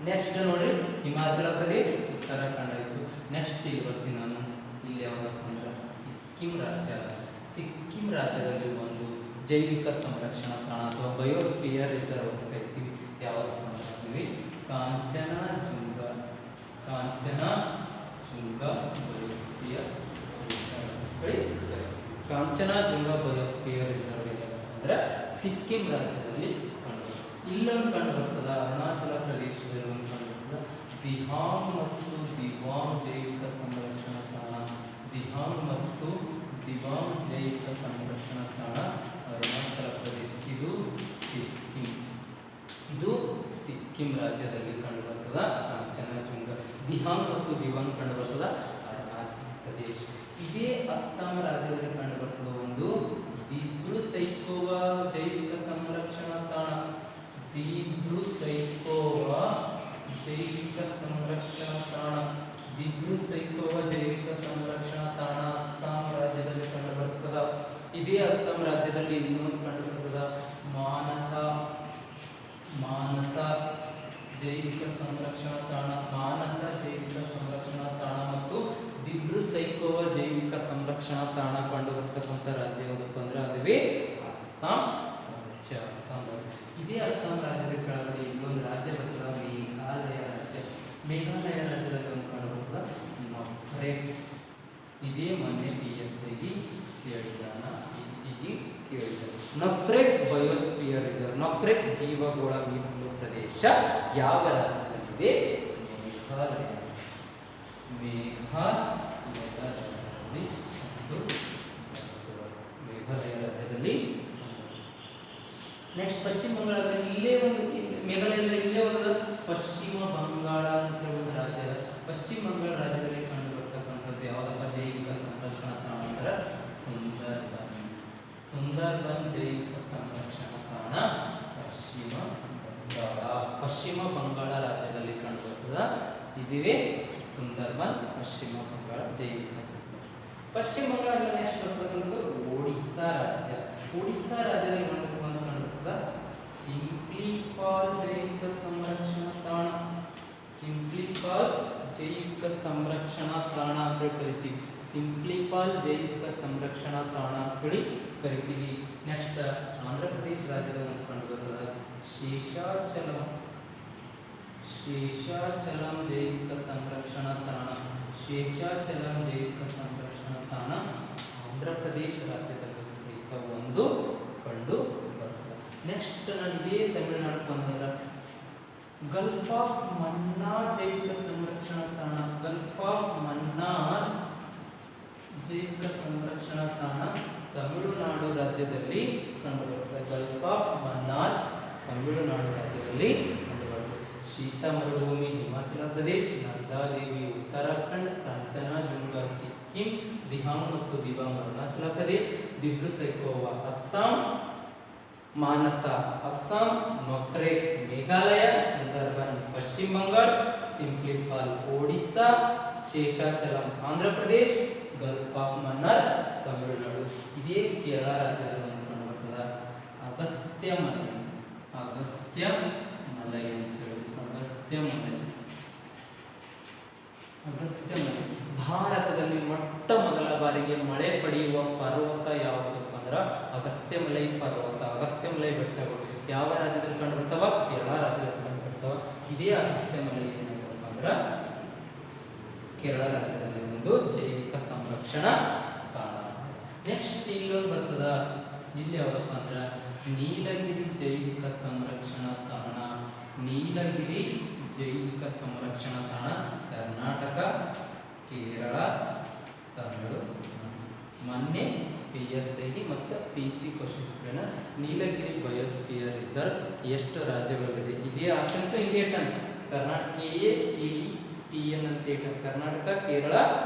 ನೆಕ್ಸ್ಟ್ ನೋಡಿ, ಹಿಮಾಚಲ ಪ್ರದೇಶ, ಉತ್ತರಾಖಂಡ್ ಆಯಿತು. ನೆಕ್ಸ್ಟ್ ಇಲ್ಲಿ ಬರ್ತೀನಿ ನಾನು, ಇಲ್ಲಿ ಯಾವುದಪ್ಪ ಅಂದ್ರೆ ಸಿಕ್ಕಿಂ ರಾಜ್ಯ. ಸಿಕ್ಕಿಂ ರಾಜ್ಯದಲ್ಲಿ ಒಂದು ಜೈವಿಕ ಸಂರಕ್ಷಣಾ ತಾಣ ಅಥವಾ ಬಯೋಸ್ಫಿಯರ್ ರಿಸರ್ವ್ ಅಂತ ಕರಿತೀವಿ. ಯಾವುದಪ್ಪ ಅಂದ್ರೆ Kanchenjunga. Kanchenjunga biosphere reserve. Kanchenjunga biosphere reserve ಅಂದ್ರೆ ಸಿಕ್ಕಿಂ ರಾಜ್ಯದಲ್ಲಿ ಕಂಡು. ಇಲ್ಲೊಂದು ಕಂಡು ಬರ್ತದ, ಅರುಣಾಚಲ ಪ್ರದೇಶದಲ್ಲಿ ಒಂದು ಕಂಡು ಬರ್ತದ, ದಿಹಾಂಗ್ ಮತ್ತು ದಿವಾಂಗ್ ಜೈವಿಕ ಸಂರಕ್ಷಣಾ ತಾಣ. ದಿಹಾಂಗ್ ಮತ್ತು ದಿವಾಂಗ್ ಜೈವಿಕ ಸಂರಕ್ಷಣಾ ತಾಣ ಅರುಣಾಚಲ ಪ್ರದೇಶ. ಇದು ಸಿಕ್ಕಿಂ ರಾಜ್ಯದಲ್ಲಿ ಕಂಡು ಬರ್ತದ ಕಾಂಚನಜುಂಗ. ದಿಹಾಂಗ್ ಮತ್ತು ದಿವಾಂಗ್ ಕಂಡು ಬರ್ತದ ಅರುಣಾಚಲ ಪ್ರದೇಶ. ಇದೇ ಅಸ್ಸಾಂ ರಾಜ್ಯದಲ್ಲಿ ಕಂಡು ಬರ್ತದ ಒಂದು ದಿಬ್ರು-ಸೈಖೋವಾ ಜೈವಿಕ ಸಂರಕ್ಷಣಾ ತಾಣ. ದಿಬ್ರು-ಸೈಖೋವಾ ಜೈವಿಕ ಸಂರಕ್ಷಣಾ ತಾಣ. ದಿಬ್ರು-ಸೈಖೋವಾ ಜೈವಿಕ ಸಂರಕ್ಷಣಾ ತಾಣ ಅಸ್ಸಾಂ ರಾಜ್ಯದಲ್ಲಿ ಕಂಡು ಬರ್ತದ. ಇದೇ ಅಸ್ಸಾಂ ರಾಜ್ಯದಲ್ಲಿ ಇನ್ನೊಂದು ಕಂಡು ಬರ್ತದ ಮಾನಸ ಜೈವಿಕ ಸಂರಕ್ಷಣಾ ತಾಣ. ಮಾನಸ ಜೈವಿಕ ಸಂರಕ್ಷಣಾ ತಾಣ ಮತ್ತು ದಿಬ್ರು-ಸೈಖೋವಾ ಜೈವಿಕ ಸಂರಕ್ಷಣಾ ತಾಣ ಕಂಡು ಬರ್ತಕ್ಕಂಥ ರಾಜ್ಯ ಯಾವುದಪ್ಪ ಅಂದ್ರೆ ಅದುವೇ ಅಸ್ಸಾಂ ರಾಜ್ಯ. ಅಸ್ಸಾಂ ರಾಜ್ಯ. ಇದೇ ಅಸ್ಸಾಂ ರಾಜ್ಯದ ಕೆಳಗಡೆ ಇನ್ನೊಂದು ರಾಜ್ಯ ಬರ್ತದ, ಮೇಘಾಲಯ ರಾಜ್ಯ. ಮೇಘಾಲಯ ರಾಜ್ಯದಲ್ಲಿ ಒಂದು ಕಂಡು ಬರ್ತದ ನೊಕ್ರೆಕ್. ಇದೇ ಮೊನ್ನೆ PSIಗೆ ಕೇಳಿದಾನ, PCಗೆ ಕೇಳಿದಾನೆ. ನೊಕ್ರೆಕ್ ಬಯೋಸ್ಫಿಯರ್ ರಿಸರ್ವ್, ನೊಕ್ರೆಕ್ ಜೀವಗೋಳ ಮೀಸಲು ಪ್ರದೇಶ ಯಾವ ರಾಜ್ಯದಲ್ಲಿದೆ? ಮೇಘಾಲಯ. ಮೇಘಾಲಯ ರಾಜ್ಯದಲ್ಲಿ. ನೆಕ್ಸ್ಟ್ ಪಶ್ಚಿಮ ಬಂಗಾಳದಲ್ಲಿ ಇಲ್ಲೇ ಒಂದು, ಮೇಘಾಲಯದಲ್ಲಿ ಇಲ್ಲೇ ಒಂದು ಪಶ್ಚಿಮ ಬಂಗಾಳ ಅಂತ ಒಂದು ರಾಜ್ಯ. ಪಶ್ಚಿಮ ಬಂಗಾಳ ರಾಜ್ಯದಲ್ಲಿ ಕಂಡು ಬರ್ತಕ್ಕಂಥದ್ದು ಬರುತ್ತೆ. ಯಾವುದಪ್ಪ ಜೈವಿಕ ಸಂರಕ್ಷಣಾ ತಾಣ ಅಂದ್ರೆ ಸುಂದರ್ಬನ್. ಸುಂದರ್ಬನ್ ಜೈವಿಕ ಸಂರಕ್ಷಣಾ ತಾಣ ಪಶ್ಚಿಮ ಬಂಗಾಳ ರಾಜ್ಯದಲ್ಲಿ ಕಂಡುಬರ್ತದ. ಇದಿವೆ ಸುಂದರ್ಬನ್ ಪಶ್ಚಿಮ ಬಂಗಾಳ ಜೈವಿಕ ಸಂರಕ್ಷಣಾ. ಪಶ್ಚಿಮ ಬಂಗಾಳದಲ್ಲಿ ಎಷ್ಟು ಬರ್ತದೆ? ಒಡಿಸ್ಸಾ ರಾಜ್ಯ. ಒಡಿಸ್ಸಾ ರಾಜ್ಯದಲ್ಲಿ ಕಂಡುಬರ್ತದ ಸಿಂಪ್ಲಿಪಾಲ್ ಜೈವಿಕ ಸಂರಕ್ಷಣಾ ತಾಣ. ಸಿಂಪ್ಲಿಪಾಲ್ ಜೈವಿಕ ಸಂರಕ್ಷಣಾ ತಾಣ ಅಂತ ಕರಿತೀವಿ. ಸಿಂಪ್ಲಿಪಾಲ್ ಜೈವಿಕ ಸಂರಕ್ಷಣಾ ತಾಣ ಅಂತ ಹೇಳಿ ಕರಿತೀವಿ. ನೆಕ್ಸ್ಟ್ ಆಂಧ್ರ ಪ್ರದೇಶ ರಾಜ್ಯದಲ್ಲಿ ಕಂಡುಬರ್ತದ ಶೇಷಾಚಲಂ. ಶೇಷಾಚಲಂ ಜೈವಿಕ ಸಂರಕ್ಷಣಾ ತಾಣ. ಶೇಷಾಚಲಂ ಜೈವಿಕ ಸಂರಕ್ಷಣಾ ತಾಣ ಆಂಧ್ರ ಪ್ರದೇಶ ರಾಜ್ಯದಲ್ಲಿ ಸಹಿತ ಒಂದು ಕಂಡು ಬರ್ತದೆ. ನೆಕ್ಸ್ಟ್ ನನಗೆ ತಮಿಳುನಾಡು ಬಂದಂದ್ರೆ ಗಲ್ಫ್ ಆಫ್ ಮನ್ನಾರ್ ಜೈವಿಕ ಸಂರಕ್ಷಣಾ ತಾಣ. ಗಲ್ಫ್ ಆಫ್ ಮನ್ನಾರ್ ಜೈವಿಕ ಸಂರಕ್ಷಣಾ ತಾಣ ತಮಿಳುನಾಡು ರಾಜ್ಯದಲ್ಲಿ ಕಂಡುಬರುತ್ತದೆ. ಗಲ್ಫ್ ಆಫ್ ಮನ್ನಾರ್ ತಮಿಳುನಾಡು ರಾಜ್ಯದಲ್ಲಿ ಕಂಡುಬರುತ್ತದೆ. ಶೀತ ಮರುಭೂಮಿ ಹಿಮಾಚಲ ಪ್ರದೇಶ, ನಂದಾದೇವಿ ಉತ್ತರಾಖಂಡ್, ಕಾಂಚನಜುಂಗ ಸಿಕ್ಕಿಂ, ದಿಹಾಂಗ್ ಮತ್ತು ದಿಬಾಂಗ್ ಅರುಣಾಚಲ ಪ್ರದೇಶ, ದಿಬ್ರು ಸೈಖೋವಾ ಅಸ್ಸಾಂ, ಮಾನಸ ಅಸ್ಸಾಂ, ನೊಕ್ರೆ ಮೇಘಾಲಯ, ಸುಂದರ್ಬನ್ ಪಶ್ಚಿಮ ಬಂಗಾಳ, ಸಿಂಪ್ಲಿಪಾಲ್ ಒಡಿಸ್ಸಾ, ಶೇಷಾಚಲಂ ಆಂಧ್ರ ಪ್ರದೇಶ, ಗಲ್ಫ್ ಆಫ್ ಮನ್ನಾರ್ ತಮಿಳುನಾಡು. ಇದೇ ಕೇರಳ ರಾಜ್ಯದಲ್ಲಿ ಕಂಡುಬರ್ತದ ಅಗಸ್ತ್ಯ ಮಲೈ. ಅಗಸ್ತ್ಯ ಮಲೈ ಅಂತ ಹೇಳಿ ಅಗಸ್ತ್ಯ ಮಲೈ. ಅಗಸ್ತ್ಯ ಮಲೈ ಭಾರತದಲ್ಲಿ ಮೊಟ್ಟ ಮೊದಲ ಬಾರಿಗೆ ಮಳೆ ಪಡೆಯುವ ಪರ್ವತ ಯಾವುದಪ್ಪ ಅಂದ್ರೆ ಅಗಸ್ತ್ಯ ಮಲೈ ಪರ್ವತ. ಅಗಸ್ತ್ಯ ಮಲೈ ಬೆಟ್ಟಗಳು ಯಾವ ರಾಜ್ಯದಲ್ಲಿ ಕಂಡುಬರ್ತಾವ? ಕೇರಳ ರಾಜ್ಯದಲ್ಲಿ ಕಂಡುಬರ್ತಾವ. ಇದೇ ಅಗಸ್ತ್ಯ ಮಲೈ ಏನಪ್ಪ ಅಂದ್ರೆ ಕೇರಳ ರಾಜ್ಯದಲ್ಲಿ ಒಂದು ಜೈವಿಕ ಸಂರಕ್ಷಣಾ ತಾಣ. ನೆಕ್ಸ್ಟ್ ಇಲ್ಲೊಂದು ಬರ್ತದ, ಇಲ್ಲಿ ಯಾವ್ದಪ್ಪ ಅಂದ್ರೆ ನೀಲಗಿರಿ ಜೈವಿಕ ಸಂರಕ್ಷಣಾ ತಾಣ. ನೀಲಗಿರಿ ಜೈವಿಕ ಸಂರಕ್ಷಣಾ ತಾಣ ಕರ್ನಾಟಕ, ಕೇರಳ, ತಮಿಳು. ಮೊನ್ನೆ PSI ಮತ್ತು PC ಕ್ವಶನ್ಸ್ಗಳನ್ನ ನೀಲಗಿರಿ ಬಯೋಸ್ಫಿಯರ್ ರಿಸರ್ವ್ ಎಷ್ಟು ರಾಜ್ಯಗಳಿದೆ? ಇದೇ ಆಪ್ಷನ್ಸ್ ಇಂಡಿಯೇಟ್ ಅಂತ ಕರ್ನಾಟಕ KETN ಅಂತ ಕರ್ನಾಟಕ, ಕೇರಳ,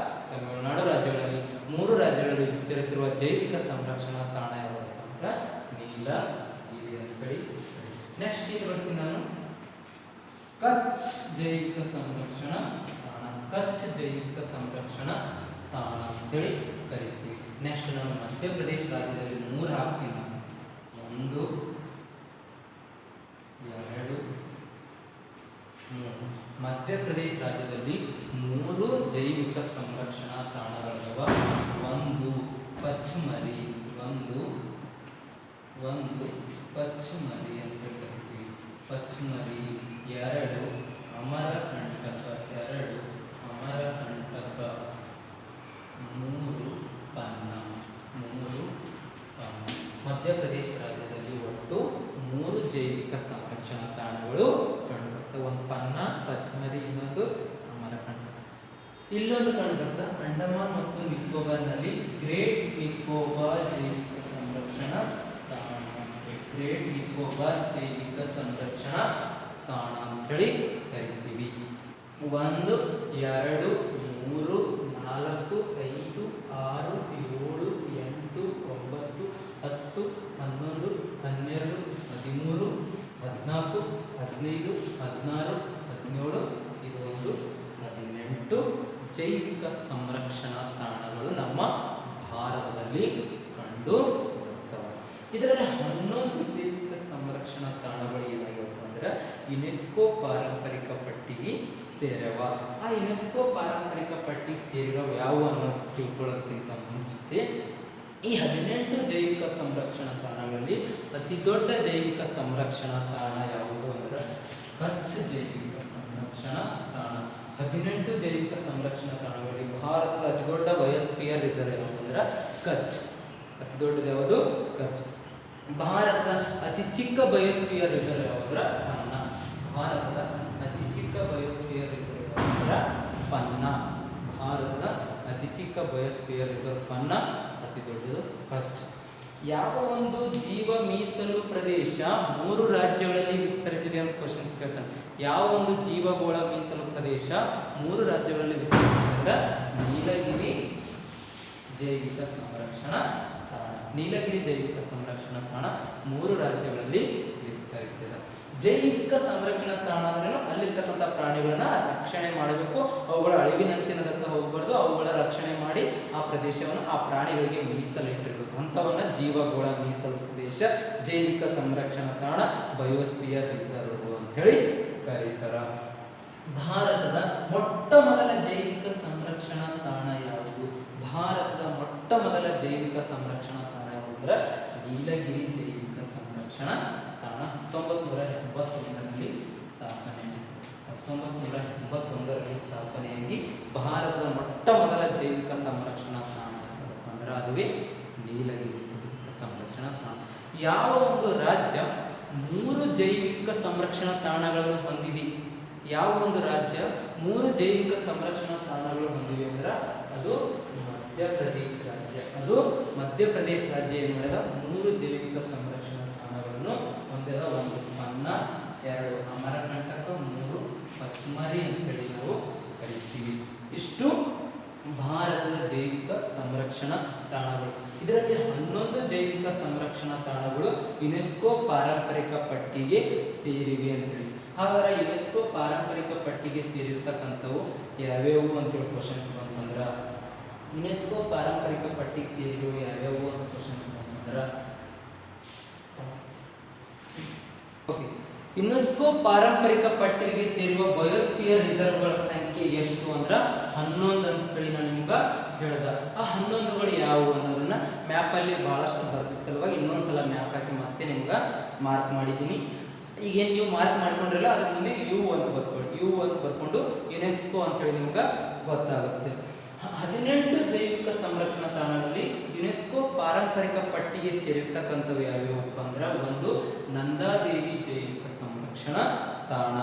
ತಮಿಳುನಾಡು ರಾಜ್ಯಗಳಲ್ಲಿ 3 ರಾಜ್ಯಗಳಲ್ಲಿ ವಿಸ್ತರಿಸಿರುವ ಜೈವಿಕ ಸಂರಕ್ಷಣಾ ತಾಣ ಯಾವುದು ಅಂದ್ರೆ ನೀಲಗಿರಿ ಅಂತ ಹೇಳಿ. ನೆಕ್ಸ್ಟ್ ಏನು ಬರ್ತೀನಿ ನಾನು, ಕಚ್ ಜೈವಿಕ ಸಂರಕ್ಷಣಾ ತಾಣ. ಕಚ್ ಜೈವಿಕ ಸಂರಕ್ಷಣಾ ತಾಣ ಅಂತೇಳಿ ಕರಿತೀವಿ. ನೆಕ್ಸ್ಟ್ ನಾನು ಮಧ್ಯಪ್ರದೇಶ ರಾಜ್ಯದಲ್ಲಿ 3 ಹಾಕ್ತೀನಿ ನಾನು. 1 2 3. ಮಧ್ಯಪ್ರದೇಶ ರಾಜ್ಯದಲ್ಲಿ 3 ಜೈವಿಕ ಸಂರಕ್ಷಣಾ ತಾಣಗಳಿವೆ. 1 ಪಚ್ಮರಿ, 1 ಪಚ್ಮರಿ ಅಂತ ಕರಿತೀವಿ ಪಚ್ಮರಿ. 2 ಅಮರಕಂಟಕ, 2 ಅಮರಕಂಟಕ. 3 ಪನ್ನ, 3 ಪನ್ನ. ಮಧ್ಯಪ್ರದೇಶ ರಾಜ್ಯದಲ್ಲಿ ಒಟ್ಟು 3 ಜೈವಿಕ ಸಂರಕ್ಷಣಾ ತಾಣಗಳು ಕಂಡುಬರ್ತವೆ. 1 ಪನ್ನ, ಪಚ್ಮರಿ, ಇನ್ನೊಂದು ಅಮರಕಂಟಕ. ಇಲ್ಲೊಂದು ಕಂಡುಬರ್ತದೆ ಅಂಡಮಾನ್ ಮತ್ತು ನಿಕೋಬಾರ್ನಲ್ಲಿ ಗ್ರೇಟ್ ನಿಕೋಬಾರ್ ಜೈವಿಕ ಸಂರಕ್ಷಣಾ ತಾಣ. ಗ್ರೇಟ್ ನಿಕೋಬಾರ್ ಜೈವಿಕ ಸಂರಕ್ಷಣಾ ತಾಣ ಅಂತೇಳಿ ಕರಿತೀವಿ. 1 2 3 4 5 6 7 8 9 10 11 12 13 14 15 16 17 ಇದು ಒಂದು 18 ಜೈವಿಕ ಸಂರಕ್ಷಣಾ ತಾಣಗಳು ನಮ್ಮ ಭಾರತದಲ್ಲಿ ಕಂಡು ಬರ್ತವೆ. ಇದರಲ್ಲಿ 11 ಜೈವಿಕ ಸಂರಕ್ಷಣಾ ತಾಣಗಳು ಏನಾಗಿವೆ ಅಂದ್ರೆ ಯುನೆಸ್ಕೋ ಪಾರಂಪರಿಕ ಪಟ್ಟಿಗೆ ಸೇರವ. ಆ ಯುನೆಸ್ಕೋ ಪಾರಂಪರಿಕ ಪಟ್ಟಿಗೆ ಸೇರಿರೋ ಯಾವ ಅನ್ನೋದು ತಿಳ್ಕೊಳ್ಳೋದಕ್ಕಿಂತ ಮುಂಚೆ ಈ 18 ಜೈವಿಕ ಸಂರಕ್ಷಣಾ ತಾಣಗಳಲ್ಲಿ ಅತಿ ದೊಡ್ಡ ಜೈವಿಕ ಸಂರಕ್ಷಣಾ ತಾಣ ಯಾವುದು ಅಂದ್ರೆ ಕಚ್ ಜೈವಿಕ ಸಂರಕ್ಷಣಾ ತಾಣ. 18 ಜೈವಿಕ ಸಂರಕ್ಷಣಾ ತಾಣಗಳಲ್ಲಿ ಭಾರತದ ಅತಿ ದೊಡ್ಡ ಬಯೋಸ್ಫಿಯರ್ ರಿಸರ್ವ್ ಯಾವುದು ಅಂದ್ರೆ ಕಚ್. ಅತಿ ದೊಡ್ಡದು ಯಾವುದು? ಕಚ್. ಭಾರತದ ಅತಿ ಚಿಕ್ಕ ಬಯೋಸ್ಫಿಯರ್ ರಿಸರ್ವ್ ಯಾವುದ್ರ? ಪನ್ನ. ಭಾರತದ ಅತಿ ಚಿಕ್ಕ ಬಯೋಸ್ಫಿಯರ್ ರಿಸರ್ವ್ ಯಾವುದ್ರ? ಪನ್ನ. ಭಾರತದ ಅತಿ ಚಿಕ್ಕ ಬಯೋಸ್ಫಿಯರ್ ರಿಸರ್ವ್ ಪನ್ನ. ಅತಿ ದೊಡ್ಡದು ಕಚ್. ಯಾವ ಒಂದು ಜೀವ ಮೀಸಲು ಪ್ರದೇಶ 3 ರಾಜ್ಯಗಳಲ್ಲಿ ವಿಸ್ತರಿಸಿದೆ ಅಂತ ಕ್ವಶನ್ ಕೇಳ್ತಾನೆ. ಯಾವ ಒಂದು ಜೀವಗೋಳ ಮೀಸಲು ಪ್ರದೇಶ 3 ರಾಜ್ಯಗಳಲ್ಲಿ ವಿಸ್ತರಿಸಿದೆ ಅಂದ್ರೆ ನೀಲಗಿರಿ ಜೈವಿಕ ಸಂರಕ್ಷಣಾ ತಾಣ. ನೀಲಗಿರಿ ಜೈವಿಕ ಸಂರಕ್ಷಣಾ ತಾಣ 3 ರಾಜ್ಯಗಳಲ್ಲಿ ವಿಸ್ತರಿಸಿದೆ. ಜೈವಿಕ ಸಂರಕ್ಷಣಾ ತಾಣ ಅಂದ್ರೆ ಅಲ್ಲಿರ್ತಕ್ಕಂಥ ಪ್ರಾಣಿಗಳನ್ನ ರಕ್ಷಣೆ ಮಾಡಬೇಕು, ಅವುಗಳ ಅಳಿವಿನಂಚಿನದತ್ತ ಹೋಗಬಾರ್ದು, ಅವುಗಳ ರಕ್ಷಣೆ ಮಾಡಿ ಆ ಪ್ರದೇಶವನ್ನು ಆ ಪ್ರಾಣಿಗಳಿಗೆ ಮೀಸಲಿಟ್ಟಿರಬೇಕು. ಅಂಥವನ್ನ ಜೀವಗೋಳ ಮೀಸಲು ಪ್ರದೇಶ, ಜೈವಿಕ ಸಂರಕ್ಷಣಾ ತಾಣ, ಬಯೋಸ್ಫಿಯರ್ ರಿಸರ್ವ್ ಅಂತೇಳಿ ಕರೀತಾರ. ಭಾರತದ ಮೊಟ್ಟ ಮೊದಲ ಜೈವಿಕ ಸಂರಕ್ಷಣಾ ತಾಣ ಯಾವುದು? ಭಾರತದ ಮೊಟ್ಟ ಮೊದಲ ಜೈವಿಕ ಸಂರಕ್ಷಣಾ ತಾಣ ಯಾವುದು ಅಂದ್ರೆ ನೀಲಗಿರಿ ಜೈವಿಕ ಸಂರಕ್ಷಣಾ ತಾಣ. 1981ರಲ್ಲಿ ಸ್ಥಾಪನೆ. 1981ರಲ್ಲಿ ಸ್ಥಾಪನೆಯಾಗಿ ಭಾರತದ ಮೊಟ್ಟ ಮೊದಲ ಜೈವಿಕ ಸಂರಕ್ಷಣಾ ತಾಣ ಯಾವುದು ಅಂದ್ರೆ ಅದುವೇ ನೀಲಗಿರಿ ಜೈವಿಕ ಸಂರಕ್ಷಣಾ ತಾಣ. ಯಾವ ಒಂದು ರಾಜ್ಯ 3 ಜೈವಿಕ ಸಂರಕ್ಷಣಾ ತಾಣಗಳನ್ನು ಹೊಂದಿದೆ? ಯಾವ ಒಂದು ರಾಜ್ಯ 3 ಜೈವಿಕ ಸಂರಕ್ಷಣಾ ತಾಣಗಳು ಹೊಂದಿವೆ ಅಂದ್ರೆ ಅದು ಮಧ್ಯಪ್ರದೇಶ ರಾಜ್ಯ. ಅದು ಮಧ್ಯಪ್ರದೇಶ ರಾಜ್ಯ ಏನು ಮಾಡಿದ 3 ಜೈವಿಕ ಸಂರಕ್ಷಣಾ ತಾಣಗಳನ್ನು ಹೊಂದಿದ. 1 ಪನ್ನಾ, 2 ಅಮರಕಂಟಕ, 3 ಪಚ್ಮರಿ ಅಂತೇಳಿ ನಾವು ಕರಿತೀವಿ. ಇಷ್ಟು ಭಾರತದ ಜೈವಿಕ ಸಂರಕ್ಷಣಾ ತಾಣಗಳು. ಇದರಲ್ಲಿ 11 ಜೈವಿಕ ಸಂರಕ್ಷಣಾ ತಾಣಗಳು ಯುನೆಸ್ಕೋ ಪಾರಂಪರಿಕ ಪಟ್ಟಿಗೆ ಸೇರಿವೆ ಅಂತೇಳಿ. ಹಾಗಾದ್ರೆ ಯುನೆಸ್ಕೋ ಪಾರಂಪರಿಕ ಪಟ್ಟಿಗೆ ಸೇರಿರ್ತಕ್ಕಂಥವು ಯಾವ್ಯಾವು ಅಂತೇಳಿ ಕ್ವಶನ್ಸ್ ಬಂತಂದ್ರೆ ಯುನೆಸ್ಕೋ ಪಾರಂಪರಿಕ ಪಟ್ಟಿಗೆ ಸೇರಿರುವ ಯಾವ್ಯಾವು ಅಂತ ಕ್ವಶನ್ಸ್ ಬಂತಂದ್ರೆ ಓಕೆ, ಯುನೆಸ್ಕೋ ಪಾರಂಪರಿಕ ಪಟ್ಟಿಗೆ ಸೇರುವ ಬಯೋಸ್ಫಿಯರ್ ರಿಸರ್ವ್ಗಳ ಸಂಖ್ಯೆ ಎಷ್ಟು ಅಂದ್ರೆ 11 ಅಂತ ಹೇಳಿ ನಾನು ನಿಮ್ಗೆ ಹೇಳ್ದ. ಆ 11ಗಳು ಯಾವುವು ಅನ್ನೋದನ್ನ ಮ್ಯಾಪಲ್ಲಿ ಬಹಳಷ್ಟು ಬರ್ತಿದ್ದ ಸಲುವಾಗಿ ಇನ್ನೊಂದ್ಸಲ ಮ್ಯಾಪ್ ಹಾಕಿ ಮತ್ತೆ ನಿಮ್ಗೆ ಮಾರ್ಕ್ ಮಾಡಿದ್ದೀನಿ. ಈಗೇನು ನೀವು ಮಾರ್ಕ್ ಮಾಡ್ಕೊಂಡ್ರಲ್ಲ ಅದ್ರ ಮುಂದೆ ಯು ಅಂತ ಬರ್ಕೊಳ್ಳಿ. ಯು ಅಂತ ಬರ್ಕೊಂಡು ಯುನೆಸ್ಕೋ ಅಂತೇಳಿ ನಿಮ್ಗೆ ಗೊತ್ತಾಗುತ್ತೆ. 18 ಜೈವಿಕ ಸಂರಕ್ಷಣಾ ತಾಣಗಳಲ್ಲಿ ಯುನೆಸ್ಕೋ ಪಾರಂಪರಿಕ ಪಟ್ಟಿಗೆ ಸೇರಿರ್ತಕ್ಕಂಥವು ಯಾವ್ಯಾವಪ್ಪ ಅಂದ್ರೆ 1 ನಂದಾದೇವಿ ಜೈವಿಕ ಸಂರಕ್ಷಣಾ ತಾಣ,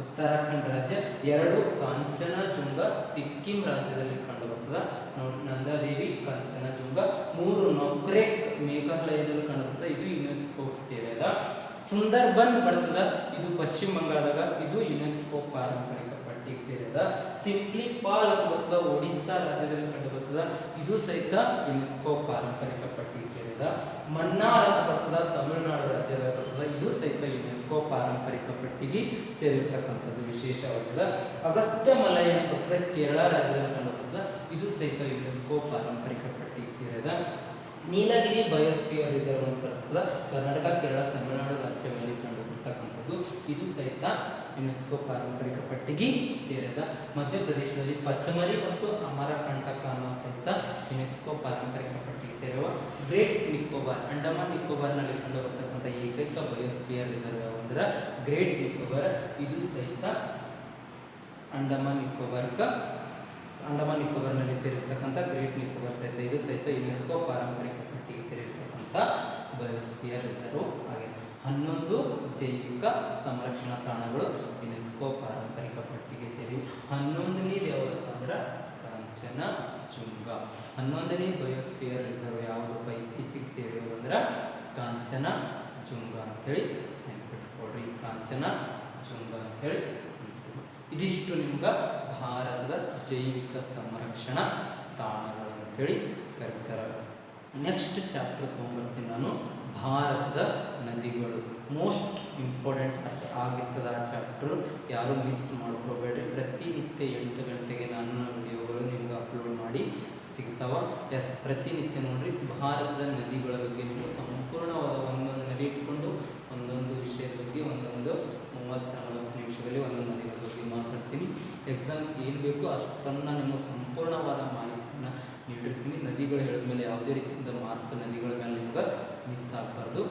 ಉತ್ತರಾಖಂಡ್ ರಾಜ್ಯ. 2 ಕಾಂಚನಜುಂಗ, ಸಿಕ್ಕಿಂ ರಾಜ್ಯದಲ್ಲಿ ಕಂಡುಬರ್ತದ ನೋಡಿ ನಂದಾದೇವಿ ಕಾಂಚನಜುಂಗ. 3 ನೊಕ್ರೆಕ್, ಮೇಘಾಲಯದಲ್ಲಿ ಕಂಡುಬರ್ತದೆ, ಇದು ಯುನೆಸ್ಕೋ ಸೇರಿದ. ಸುಂದರ್ಬನ್ ಬರ್ತದ, ಇದು ಪಶ್ಚಿಮ ಬಂಗಾಳದಾಗ, ಇದು ಯುನೆಸ್ಕೋ ಪಾರಂಪರಿಕ ಪಟ್ಟಿಗೆ ಸೇರಿದ. ಸಿಂಪ್ಲಿ ಪಾಲ್ ಅಂತ ಬರ್ತದ, ಒಡಿಸ್ಸಾ ರಾಜ್ಯದಲ್ಲಿ ಕಂಡುಬರ್ತದ, ಇದು ಸಹಿತ ಯುನೆಸ್ಕೋ ಪಾರಂಪರಿಕ ಪಟ್ಟಿಗೆ ಸೇರಿದ. ಮನ್ನಾರ್ ಅಂತ ಬರ್ತದ, ತಮಿಳುನಾಡು ರಾಜ್ಯದ ಬರ್ತದ, ಇದು ಸಹಿತ ಯುನೆಸ್ಕೋ ಪಾರಂಪರಿಕ ಪಟ್ಟಿಗೆ ಸೇರಿರ್ತಕ್ಕಂಥದ್ದು ವಿಶೇಷವಾಗಿದೆ. ಅಗಸ್ತ್ಯ ಮಲೈ ಅಂತ ಬರ್ತದ, ಕೇರಳ ರಾಜ್ಯದಲ್ಲಿ ಕಂಡುಬರ್ತದ, ಇದು ಸಹಿತ ಯುನೆಸ್ಕೋ ಪಾರಂಪರಿಕ ಪಟ್ಟಿಗೆ ಸೇರಿದ. ನೀಲಗಿರಿ ಬಯೋಸ್ಫಿಯರ್ ರಿಸರ್ವ್ ಅಂತ ಬರ್ತದ, ಕರ್ನಾಟಕ, ಕೇರಳ, ತಮಿಳುನಾಡು ರಾಜ್ಯಗಳಲ್ಲಿ ಕಂಡುಬರ್ತಕ್ಕಂಥದ್ದು, ಇದು ಸಹಿತ ಯುನೆಸ್ಕೋ ಪಾರಂಪರಿಕ ಪಟ್ಟಿಗೆ ಸೇರಿದ. ಮಧ್ಯಪ್ರದೇಶದಲ್ಲಿ ಪಚಮರಿ ಮತ್ತು ಅಮರಕಂಟಕ ಅನ್ನೋ ಸಹಿತ ಯುನೆಸ್ಕೋ ಪಾರಂಪರಿಕ ಪಟ್ಟಿಗೆ ಸೇರುವ. ಗ್ರೇಟ್ ನಿಕೋಬಾರ್, ಅಂಡಮಾನ್ ನಿಕೋಬಾರ್ನಲ್ಲಿ ಕಂಡುಬರ್ತಕ್ಕಂಥ ಏಕೈಕ ಬಯೋಸ್ಫಿಯರ್ ರಿಸರ್ವ್ ಯಾವ ಅಂದ್ರೆ ಗ್ರೇಟ್ ನಿಕೋಬಾರ್, ಇದು ಸಹಿತ ಅಂಡಮಾನ್ ನಿಕೋಬಾರ್ನಲ್ಲಿ ಸೇರಿರ್ತಕ್ಕಂಥ ಗ್ರೇಟ್ ನಿಕೋಬಾರ್ ಸಹಿತ ಇದು ಸಹಿತ ಯುನೆಸ್ಕೋ ಪಾರಂಪರಿಕ ಪಟ್ಟಿಗೆ ಸೇರಿರ್ತಕ್ಕಂಥ ಬಯೋಸ್ಫಿಯರ್ ರಿಸರ್ವ್ ಆಗಿದೆ. 11 ಜೈವಿಕ ಸಂರಕ್ಷಣಾ ತಾಣಗಳು ಯುನೆಸ್ಕೋ ಪಾರಂಪರಿಕ ಪಟ್ಟಿಗೆ ಸೇರಿ. 11ನೇದು ಯಾವುದು ಅಂದ್ರೆ ಕಾಂಚನಜುಂಗ. 11ನೇ ಬಯೋಸ್ಫಿಯರ್ ರಿಸರ್ವ್ ಯಾವುದಪ್ಪ ಇತ್ತೀಚೆಗೆ ಸೇರಿರೋದಂದ್ರೆ ಕಾಂಚನಜುಂಗ ಅಂತೇಳಿ ನೆನಪಿಟ್ಕೊಳ್ರಿ. ಕಾಂಚನಜುಂಗ ಅಂತೇಳಿ ಇದಿಷ್ಟು ನಿಮ್ಗೆ ಭಾರತದ ಜೈವಿಕ ಸಂರಕ್ಷಣಾ ತಾಣಗಳು ಅಂತೇಳಿ ಕರೀತಾರೆ. ನೆಕ್ಸ್ಟ್ ಚಾಪ್ಟರ್ ತೊಗೊಂಡ್ಬರ್ತೀನಿ ನಾನು, ಭಾರತದ ನದಿಗಳು. ಮೋಸ್ಟ್ ಇಂಪಾರ್ಟೆಂಟ್ ಆಗಿರ್ತದೆ ಆ ಚಾಪ್ಟರ್, ಯಾರು ಮಿಸ್ ಮಾಡ್ಕೋಬೇಡ್ರಿ. ಪ್ರತಿನಿತ್ಯ 8 ಗಂಟೆಗೆ ನನ್ನ ವಿಡಿಯೋಗಳು ನಿಮ್ಗೆ ಅಪ್ಲೋಡ್ ಮಾಡಿ ಸಿಗ್ತಾವ. ಪ್ರತಿನಿತ್ಯ ನೋಡ್ರಿ. ಭಾರತದ ನದಿಗಳ ಬಗ್ಗೆ ನಿಮಗೆ ಸಂಪೂರ್ಣವಾದ ಒಂದೊಂದು ನದಿ ಇಟ್ಕೊಂಡು ಒಂದೊಂದು ವಿಷಯದ ಬಗ್ಗೆ ಒಂದೊಂದು 30-40 ನಿಮಿಷದಲ್ಲಿ ಒಂದೊಂದು ನದಿಗಳ ಬಗ್ಗೆ ಮಾತಾಡ್ತೀನಿ. ಎಕ್ಸಾಮ್ ಏನು ಬೇಕು ಅಷ್ಟನ್ನು ನಿಮಗೆ ಸಂಪೂರ್ಣವಾದ ಮಾಹಿತಿಯನ್ನು ನೀಡಿರ್ತೀನಿ. ನದಿಗಳು ಹೇಳಿದ್ಮೇಲೆ ಯಾವುದೇ ರೀತಿಯಿಂದ ಮಾರ್ಕ್ಸ್ ನದಿಗಳ ಮೇಲೆ ನಿಮ್ಗೆ ಮಿಸ್ ಆಗಬಾರ್ದು.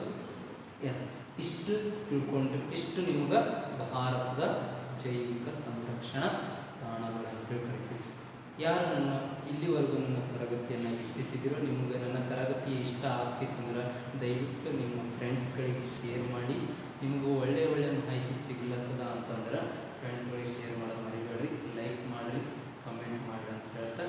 ಇಷ್ಟು ತಿಳ್ಕೊಂಡ್ರೆ ಇಷ್ಟು ನಿಮ್ಗೆ ಭಾರತದ ಜೈವಿಕ ಸಂರಕ್ಷಣಾ ತಾಣಗಳು ಅಂತೇಳಿ ಕರಿತೀವಿ. ಯಾರು ಇಲ್ಲಿವರೆಗೂ ನನ್ನ ತರಗತಿಯನ್ನು ವೀಕ್ಷಿಸಿದಿರೋ, ನಿಮಗೆ ನನ್ನ ತರಗತಿ ಇಷ್ಟ ಆಗ್ತಿತ್ತಂದ್ರೆ ದಯವಿಟ್ಟು ನಿಮ್ಮ ಫ್ರೆಂಡ್ಸ್ಗಳಿಗೆ ಶೇರ್ ಮಾಡಿ. ನಿಮಗೂ ಒಳ್ಳೆಯ ಮಾಹಿತಿ ಸಿಗ್ಲತ್ತದ ಅಂತಂದ್ರೆ ಫ್ರೆಂಡ್ಸ್ಗಳಿಗೆ ಶೇರ್ ಮಾಡೋದು ಮರಿಬೇಡ್ರಿ. ಲೈಕ್ ಮಾಡಿರಿ, ಕಮೆಂಟ್ ಮಾಡಿರಿ ಅಂತ ಹೇಳ್ತಾ